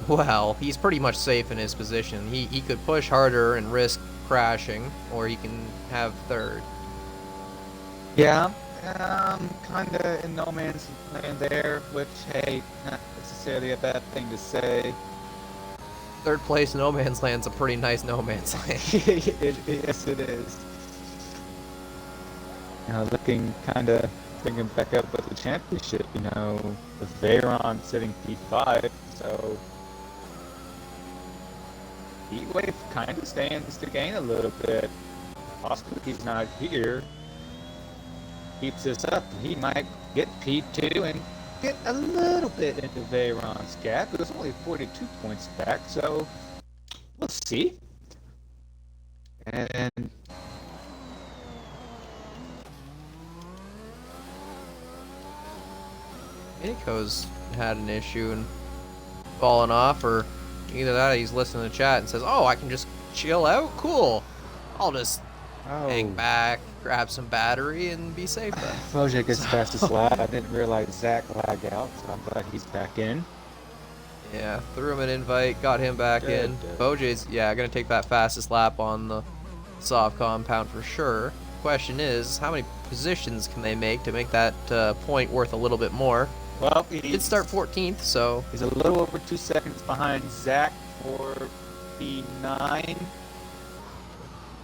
Well, he's pretty much safe in his position. He could push harder and risk crashing, or he can have third. Yeah, kind of in no man's land there, which, hey, not necessarily a bad thing to say. Third place no man's land's a pretty nice no man's land. Yes, it is. You know, looking kind of thinking back up with the championship, you know, with Veyron sitting P5, so Heatwave kind of stands to gain a little bit. Possibly he's not here. Keeps this up, he might get P2 and get a little bit into Veyron's gap. It was only 42 points back, so we'll see. And Minico's had an issue and fallen off, or either that or he's listening to the chat and says, oh, I can just chill out? Cool. I'll just hang back, grab some battery, and be safe then. Foje gets past the slide. I didn't realize Zach lagged out, so I'm glad he's back in. Yeah, threw him an invite, got him back in. Foje's, yeah, going to take that fastest lap on the soft compound for sure. Question is, how many positions can they make to make that point worth a little bit more? Well, he did start 14th, so he's a little over 2 seconds behind Zach for P9.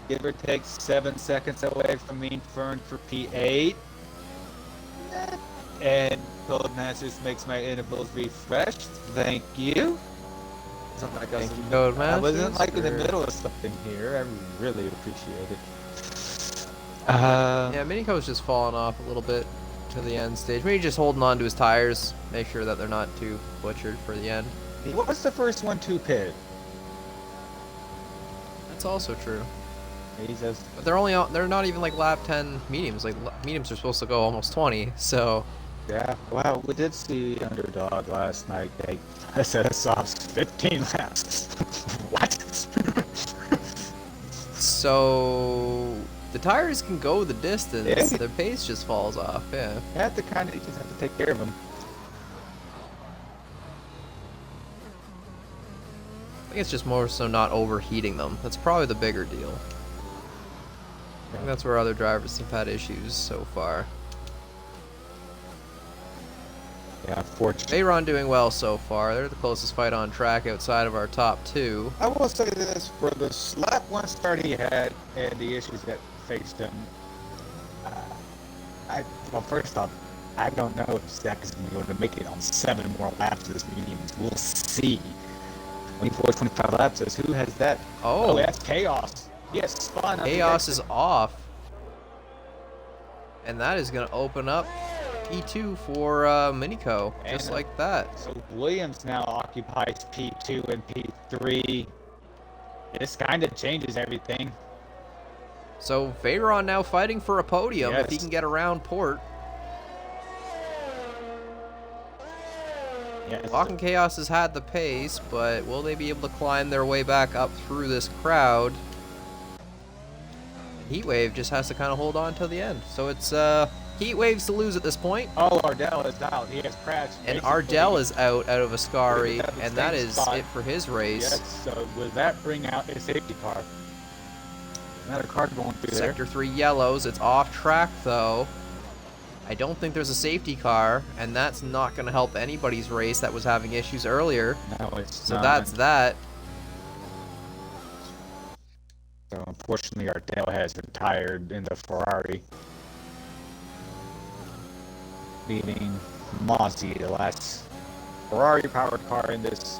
Give or take 7 seconds away from Mean Fern for P8. And Codemasters makes my intervals refreshed. Thank you. Something like Thank you, Codemasters. I wasn't like in the middle of something here. I really appreciate it. Yeah, Minico's just falling off a little bit to the end stage. Maybe just holding on to his tires, make sure that they're not too butchered for the end. What was the first one to pit? That's also true. Jesus. But they're not even like lap 10 mediums. Like mediums are supposed to go almost 20. So yeah, wow, we did see Underdog last night. They set us off 15 laps. What? So the tires can go the distance. Yeah. Their pace just falls off. Yeah. You have to just have to take care of them. I think it's just more so not overheating them. That's probably the bigger deal. I think that's where other drivers have had issues so far. Yeah, unfortunately. Veyron doing well so far. They're the closest fight on track outside of our top two. I will say this, for the lap 1 start he had and the issues that faced him, well, first off, I don't know if Zach is going to be able to make it on 7 more laps of this medium. We'll see. 24, 25 laps says, who has that? Oh, that's Chaos. Yes, spun. Chaos is off. And that is going to open up P2 for Minico, just like that. So Williams now occupies P2 and P3. This kind of changes everything. So Veyron now fighting for a podium if he can get around Port. Yes. Walking Chaos has had the pace, but will they be able to climb their way back up through this crowd? Heatwave just has to kind of hold on till the end. So it's Heatwave's to lose at this point. Oh, Ardell is out. He has crashed. And Ardell is out of Ascari, and that is it for his race. Yes, so will that bring out a safety car? Another car going through there. Sector 3 yellows. It's off track, though. I don't think there's a safety car, and that's not going to help anybody's race that was having issues earlier. No, it's so that's that. So unfortunately, Ardell has retired in the Ferrari, leaving Mozzie, the last Ferrari-powered car in this.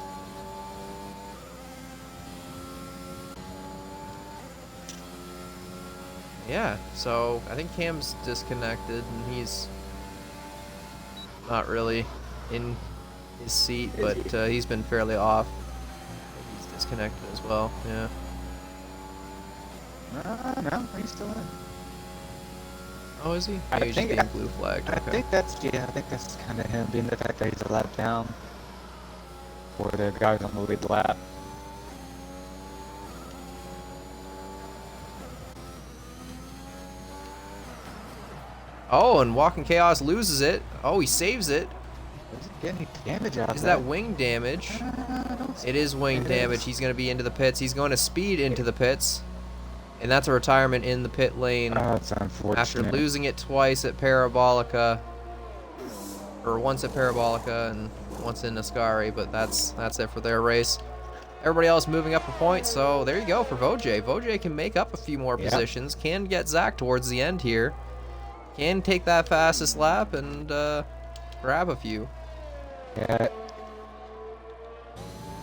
Yeah, so I think Cam's disconnected, and he's not really in his seat, but he's been fairly off. He's disconnected as well. Yeah. No, he's still in. Oh, is he? I Maybe think just being blue flagged. I Okay. think that's kind of him, being the fact that he's a lap down for the guys on the lead lap. Oh, and Walking Chaos loses it. Oh, he saves it. Does it get any damage out of Is that wing damage? It is wing damage. He's going to be into the pits. He's going to speed into the pits. And that's a retirement in the pit lane. Oh, that's unfortunate. After losing it twice at Parabolica. Or once at Parabolica and once in Ascari. But that's it for their race. Everybody else moving up a point. So there you go for Vojay. Vojay can make up a few more positions. Can get Zach towards the end here. Can take that fastest lap and grab a few. Yeah.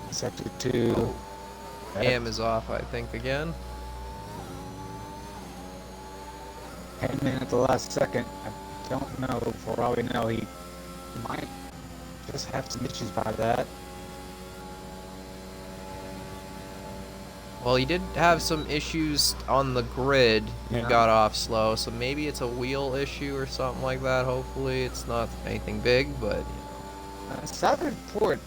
Sector 2. Cam is off, I think, again. Came in at the last second. I don't know. For all we know, he might just have some issues by that. Well, he did have some issues on the grid. He got off slow, so maybe it's a wheel issue or something like that. Hopefully, it's not anything big, but you know. Southern Port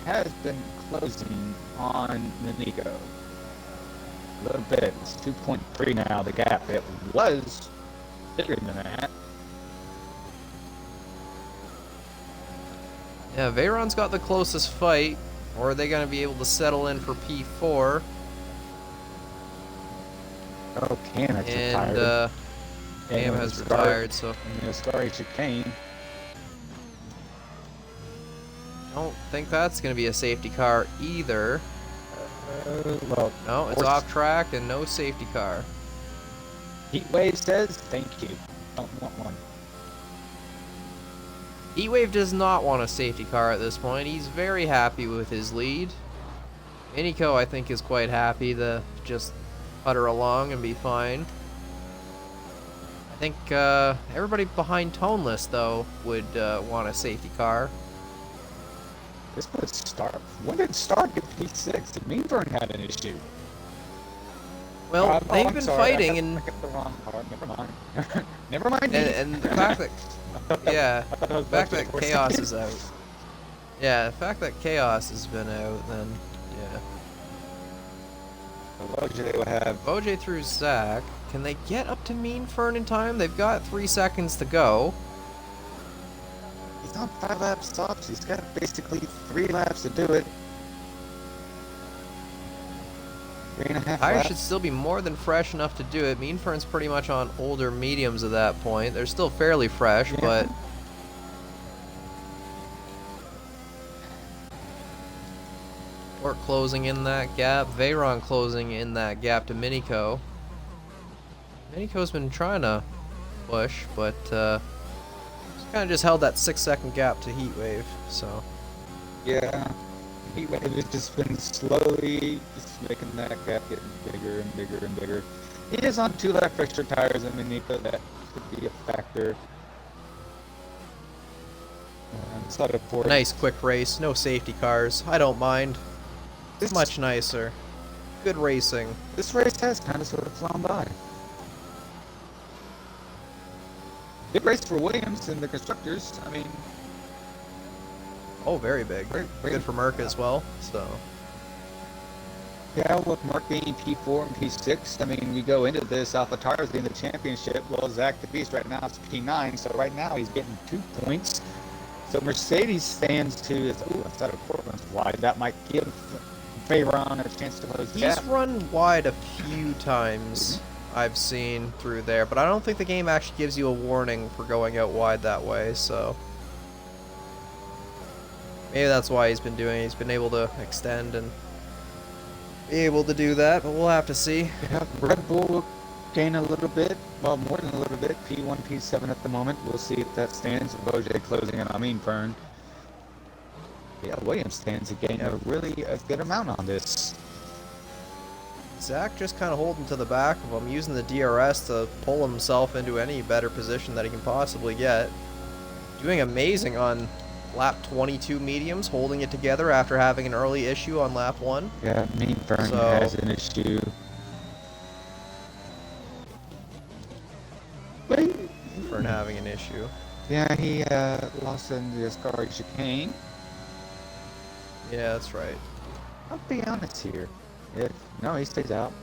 has been closing on Nico. A little bit. It's 2.3 now, the gap. It was bigger than that. Yeah, Veyron's got the closest fight. Or are they going to be able to settle in for P4? Oh, Cam has And retired. Cam has retired, so And Ascari chicane. I don't think that's going to be a safety car either. Well, No, it's off track and no safety car. Heatwave says, thank you. Don't want one. Heatwave does not want a safety car at this point. He's very happy with his lead. Miniko, I think, is quite happy to just putter along and be fine. I think everybody behind Toneless, though, would want a safety car. This was Star. When did Star get P6? Meanburn had an issue. Well, they've I'm been sorry, fighting, I and got the wrong car. Never mind. Never mind. and the fact that the fact that Chaos is out. Yeah, the fact that Chaos has been out, then yeah. Vojay will have. Vojay through Zach. Can they get up to Mean Fern in time? They've got 3 seconds to go. He's on 5 lap stops. He's got basically 3 laps to do it. 3.5 Tires laps. should still be more than fresh enough to do it. Mean Fern's pretty much on older mediums at that point. They're still fairly fresh, but Port closing in that gap. Veyron closing in that gap to Miniko. Miniko's been trying to push, but kind of just held that 6-second gap to Heatwave. So Yeah. Heatwave has just been slowly just making that gap getting bigger and bigger and bigger. He is on 2 lap extra tires in Nico. That could be a factor. nice quick race. No safety cars. I don't mind. It's much nicer. Good racing. This race has kind of sort of flown by. Big race for Williams and the constructors. I mean, Oh, very big. Very Good for Merck as well. So yeah, with Mark being P4 and P6, I mean, we go into this Alpha Tires being the championship. Well, Zach the Beast right now is P9, so right now he's getting 2 points. So Mercedes stands to, outside of Portland's wide. That might give Veyron a chance to close the he's gap. run wide a few times I've seen through there, but I don't think the game actually gives you a warning for going out wide that way, so maybe that's why he's been doing it. He's been able to extend and be able to do that, but we'll have to see. Yeah, Red Bull will gain a little bit, well, more than a little bit. P1, P7 at the moment. We'll see if that stands. Vojay closing in on Mean Fern. Yeah, Williams stands to gain a good amount on this. Zach just kind of holding to the back of him, using the DRS to pull himself into any better position that he can possibly get. doing amazing on lap 22 mediums, holding it together after having an early issue on lap 1. Yeah, Mean Fern has an issue. Fern having an issue. Yeah, he lost in the Ascari chicane. Yeah, that's right. I'll be honest here. No, he stays out.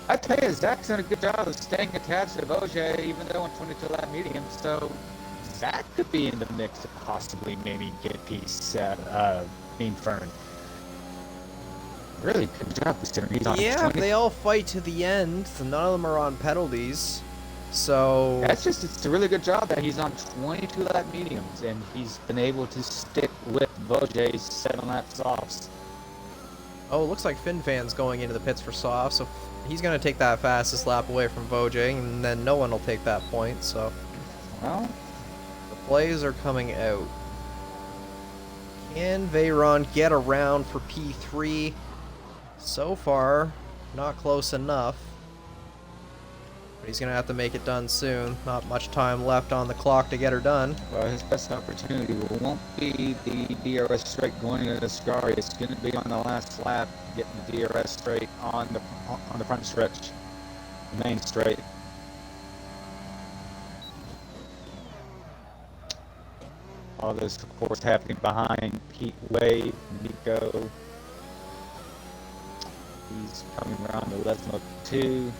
I tell you, Zach's done a good job of staying attached to Vojay, even though on 22 lap medium. So Zach could be in the mix to possibly maybe get a piece Mean Fern. Really good job considering he's on. Yeah, they all fight to the end. So none of them are on penalties. So it's a really good job that he's on 22 lap mediums and he's been able to stick with Vojay's 7 lap softs. Oh, it looks like FinFan's going into the pits for soft, so he's going to take that fastest lap away from Vojay, and then no one will take that point, so... Well... The plays are coming out. Can Veyron get around for P3? So far, not close enough. But he's going to have to make it done soon. Not much time left on the clock to get her done. Well, his best opportunity won't be the DRS straight going into the Ascari. It's going to be on the last lap, getting the DRS straight on the front stretch, the main straight. All this, of course, happening behind Pete Wade, Nico. He's coming around the Lesmo 2.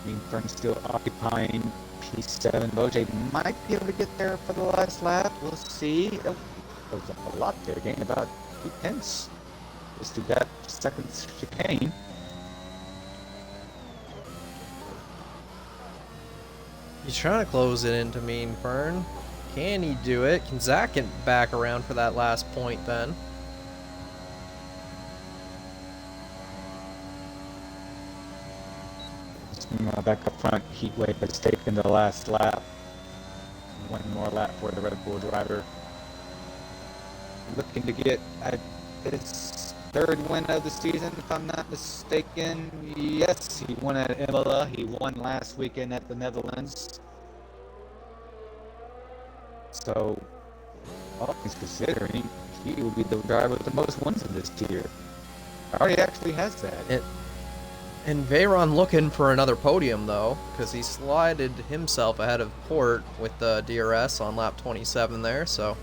Mean Fern still occupying P7. Vojay might be able to get there for the last lap. We'll see. Oh, there's a lot there. Gain about 2 tenths. Just to that second chicane. He's trying to close it into Mean Fern. Can he do it? Can Zach get back around for that last point then? Back up front, Heatwave has taken the last lap. One more lap for the Red Bull driver. Looking to get his 3rd win of the season, if I'm not mistaken. Yes, he won at Imola. He won last weekend at the Netherlands. So, all things considering, he will be the driver with the most wins in this tier. Already actually has that. And Veyron looking for another podium, though, because he slided himself ahead of Port with the DRS on lap 27 there, so...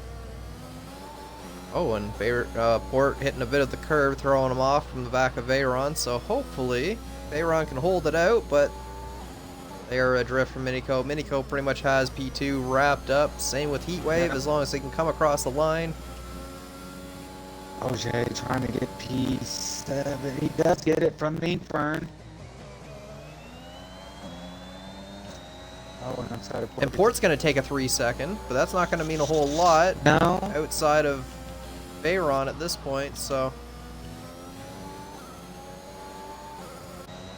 Oh, and Port hitting a bit of the curve, throwing him off from the back of Veyron, so hopefully Veyron can hold it out, but they are adrift from Minico. Minico pretty much has P2 wrapped up, same with Heatwave, as long as they can come across the line. Vojay trying to get P7. He does get it from Mean Fern. Oh, and outside of Port. And Port's going to take a 3-second, but that's not going to mean a whole lot outside of Veyron at this point, so...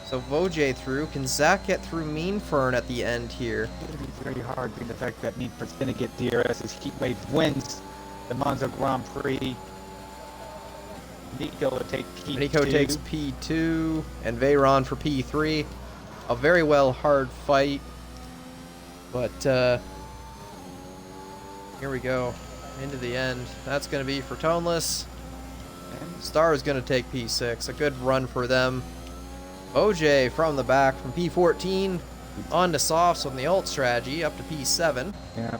So Vojay through. Can Zach get through Mean Fern at the end here? It's going to be very hard being the fact that Mean Fern's going to get DRS as Heatwave wins the Monza Grand Prix. Nico will take P2. Nico takes P2, and Veyron for P3. A very well hard fight, but here we go, into the end. That's going to be for Toneless. And Star is going to take P6. A good run for them. Vojay from the back from P14 on to softs on the ult strategy up to P7. Yeah.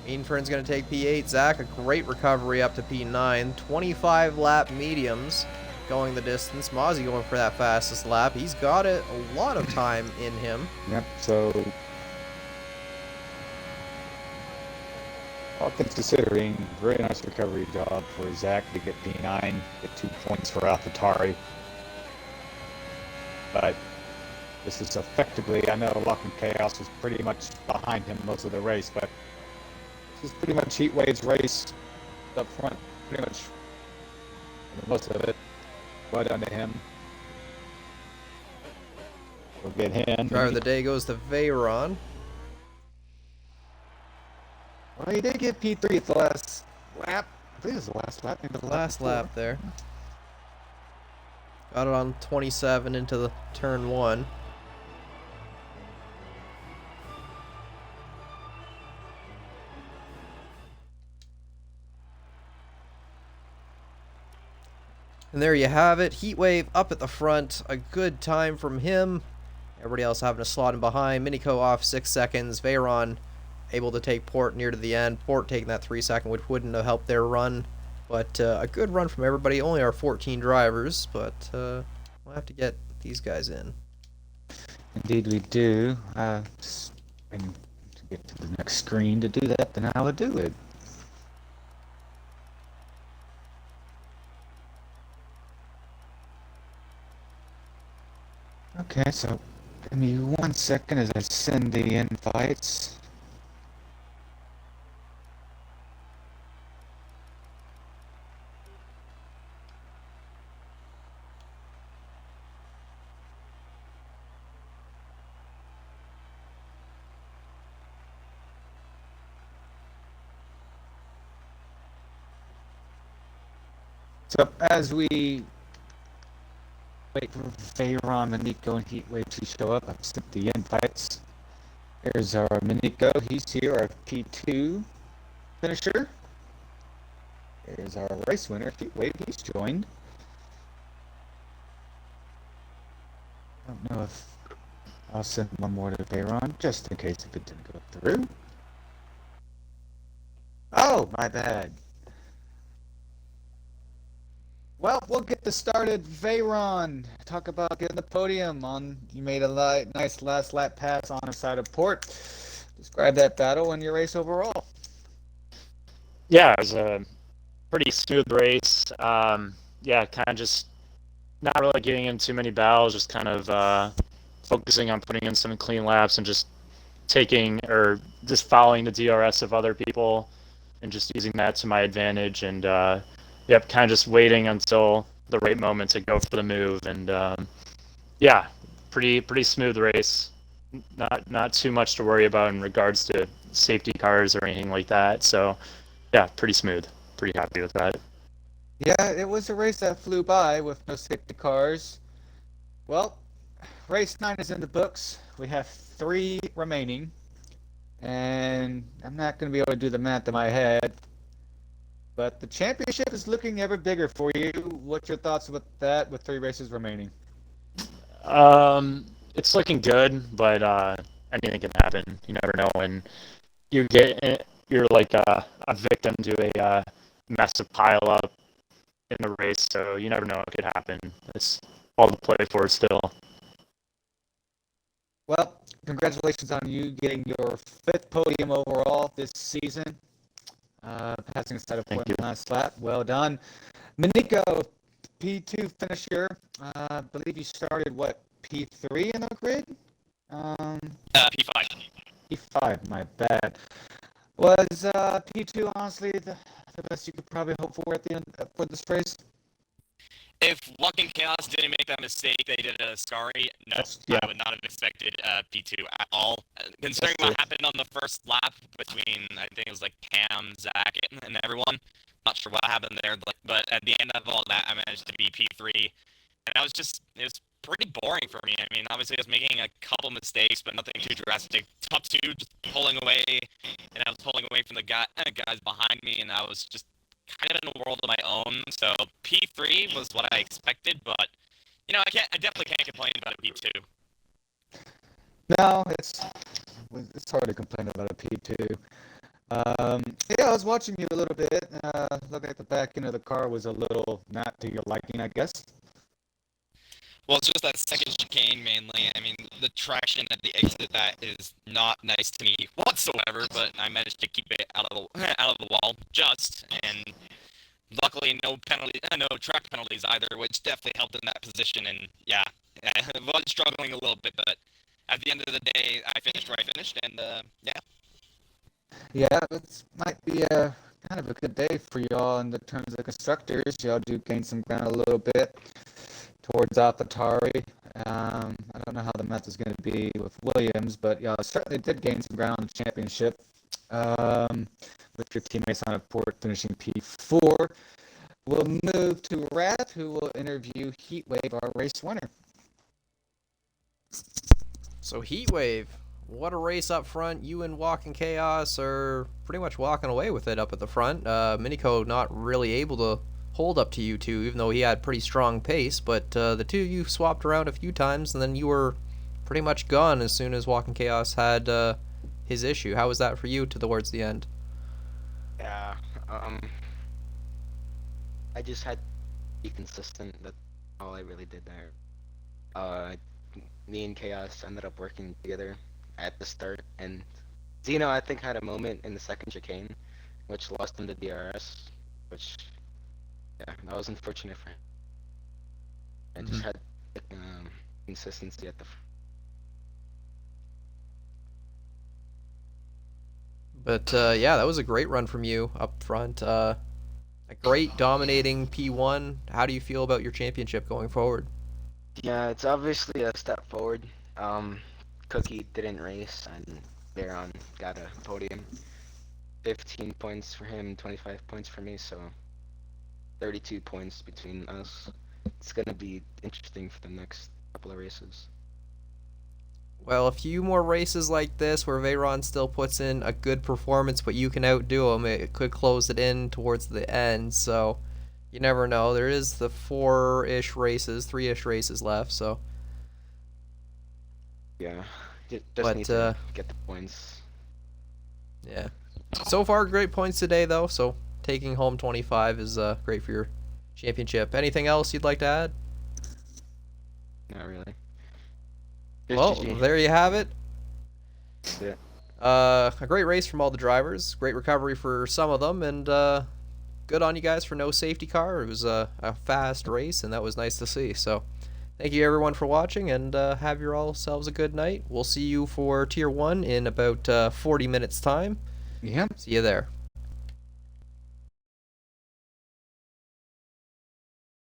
Mean Fern's going to take P8. Zach, a great recovery up to P9. 25 lap mediums going the distance. Mozzie going for that fastest lap. He's got it a lot of time in him. Yep, so all things considering, very nice recovery job for Zach to get P9, get 2 points for AlphaTauri. But this is effectively, I know Lock and Chaos was pretty much behind him most of the race, but this is pretty much Heatwave's race up front, pretty much most of it. Well done to him. We'll get him. Driver of the day goes to Veyron. Well, he did get P3 at the last lap. believe it was the last lap. Maybe the Last before. lap there. Got it on 27 into the turn 1. And there you have it. Heatwave up at the front. A good time from him. Everybody else having to slot in behind. Minico off 6 seconds. Veyron able to take Port near to the end. Port taking that 3 second, which wouldn't have helped their run. But a good run from everybody. Only our 14 drivers, but we'll have to get these guys in. Indeed we do. Just waiting to get to the next screen to do that, then I will do it. Okay, so give me 1 second as I send the invites. So as we wait for Veyron, Minico, and Heatwave to show up, I've sent the invites. Here's our Minico. He's here, our P2 finisher. Here's our race winner, Heatwave. He's joined. I don't know if I'll send one more to Veyron, just in case if it didn't go through. Oh, my bad. Well, we'll get this started. Veyron, talk about getting the podium on. You made a nice last lap pass on the side of Port. Describe that battle and your race overall. Yeah, it was a pretty smooth race. Yeah, kind of just not really getting in too many battles, just kind of focusing on putting in some clean laps and just following the DRS of other people and just using that to my advantage. And yep, kind of just waiting until the right moment to go for the move. And yeah, pretty smooth race. Not too much to worry about in regards to safety cars or anything like that. So yeah, pretty smooth. Pretty happy with that. Yeah, it was a race that flew by with no safety cars. Well, race 9 is in the books. We have 3 remaining. And I'm not going to be able to do the math in my head. But the championship is looking ever bigger for you. What's your thoughts with that with 3 races remaining? It's looking good, but anything can happen. You never know when you're like a victim to a massive pile up in the race, so you never know what could happen. It's all to play for still. Well, congratulations on you getting your 5th podium overall this season. Passing the side of Port in the last lap. Well done. Minico, P2 finisher. I believe you started, P3 in the grid? P5. P5, my bad. Was P2 honestly the best you could probably hope for at the end for this race? If Walking Chaos didn't make that mistake, they did a Scary. No, Yeah. I would not have expected P2 at all. Considering what happened on the first lap between, I think it was like Cam, Zach, and everyone. Not sure what happened there, but at the end of all that, I managed to be P3. And it was pretty boring for me. I mean, obviously I was making a couple mistakes, but nothing too drastic. Top 2, just pulling away, and I was pulling away from the guys behind me, and I was just kind of in a world of my own. So P3 was what I expected, but I definitely can't complain about a P2. No, it's hard to complain about a P2. Yeah, I was watching you a little bit. Looking at the back end of the car was a little not to your liking, I guess. Well, it's just that second chicane mainly. I mean, the traction at the exit of that is not nice to me whatsoever, but I managed to keep it out of the wall and luckily no track penalties either, which definitely helped in that position. And yeah, I was struggling a little bit, but at the end of the day, I finished where I finished, and yeah. Yeah, it might be a kind of a good day for y'all in the terms of the constructors. Y'all do gain some ground a little bit towards AlphaTauri. I don't know how the math is going to be with Williams, but y'all certainly did gain some ground in the championship. with your teammates on a port, finishing P4. We'll move to Wrath, who will interview Heatwave, our race winner. So Heatwave, what a race up front. You and Walking Chaos are pretty much walking away with it up at the front. Minico not really able to hold up to you two, even though he had pretty strong pace, but the two of you swapped around a few times, and then you were pretty much gone as soon as Walking Chaos had his issue. How was that for you towards the end? Yeah, I just had to be consistent. That's all I really did there. Me and Chaos ended up working together at the start, and Zeno, I think, had a moment in the second chicane, which lost him to DRS, which, yeah, that was unfortunate for him. I just had consistency at the But yeah, that was a great run from you up front. A great dominating P1. How do you feel about your championship going forward? Yeah, it's obviously a step forward. Cookie didn't race, and Baron got a podium. 15 points for him, 25 points for me, so 32 points between us. It's gonna be interesting for the next couple of races. Well, a few more races like this where Veyron still puts in a good performance, but you can outdo him, it could close it in towards the end, so you never know. There is the 3-ish races left, so. Yeah, just But, need to get the points. Yeah. So far, great points today, though, so taking home 25 is great for your championship. Anything else you'd like to add? Not really. Just Well, GG. there you have it. That's it. A great race from all the drivers. Great recovery for some of them, and good on you guys for no safety car. It was a fast race, and that was nice to see. So, thank you everyone for watching, and have yourselves a good night. We'll see you for Tier 1 in about 40 minutes time. Yeah. See you there.